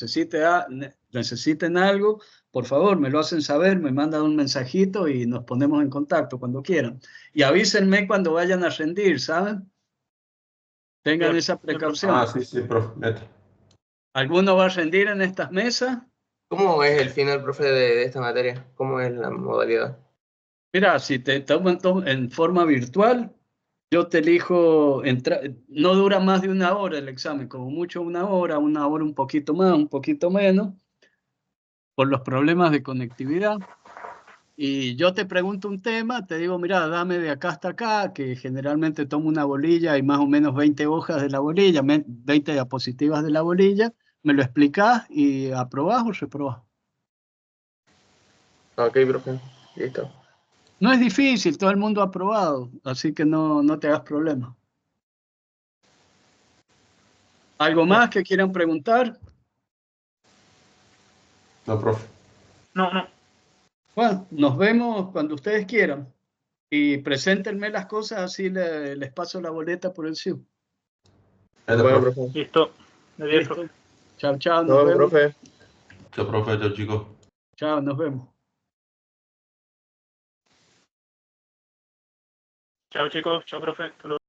necesiten algo, por favor, me lo hacen saber, me mandan un mensajito y nos ponemos en contacto cuando quieran. Y avísenme cuando vayan a rendir, ¿saben? Tengan bien, esa bien, precaución. Ah, sí, profe. Neta. ¿Alguno va a rendir en estas mesas? ¿Cómo es el final, profe, de esta materia? ¿Cómo es la modalidad? Mira, si te toman en forma virtual, yo te elijo, no dura más de 1 hora el examen, como mucho 1 hora, 1 hora un poquito más, un poquito menos, por los problemas de conectividad. Y yo te pregunto un tema, te digo, mira, dame de acá hasta acá, que generalmente tomo una bolilla y más o menos 20 hojas de la bolilla, 20 diapositivas de la bolilla, me lo explicás y aprobás o reprobás. Ok, profe, listo. No es difícil, todo el mundo ha aprobado, así que no te hagas problema. ¿Algo más que quieran preguntar? No, profe. no. Bueno, nos vemos cuando ustedes quieran. Y preséntenme las cosas, así les paso la boleta por el SIU. Neta, Bueno, profe. profe. Listo. Adiós, Listo. profe. Chao, chao, nos Nos vemos, vemos. profe. Chao, profe. Chao, chicos. Chao, nos vemos. Chao, chicos. Chao, profe. Hasta luego.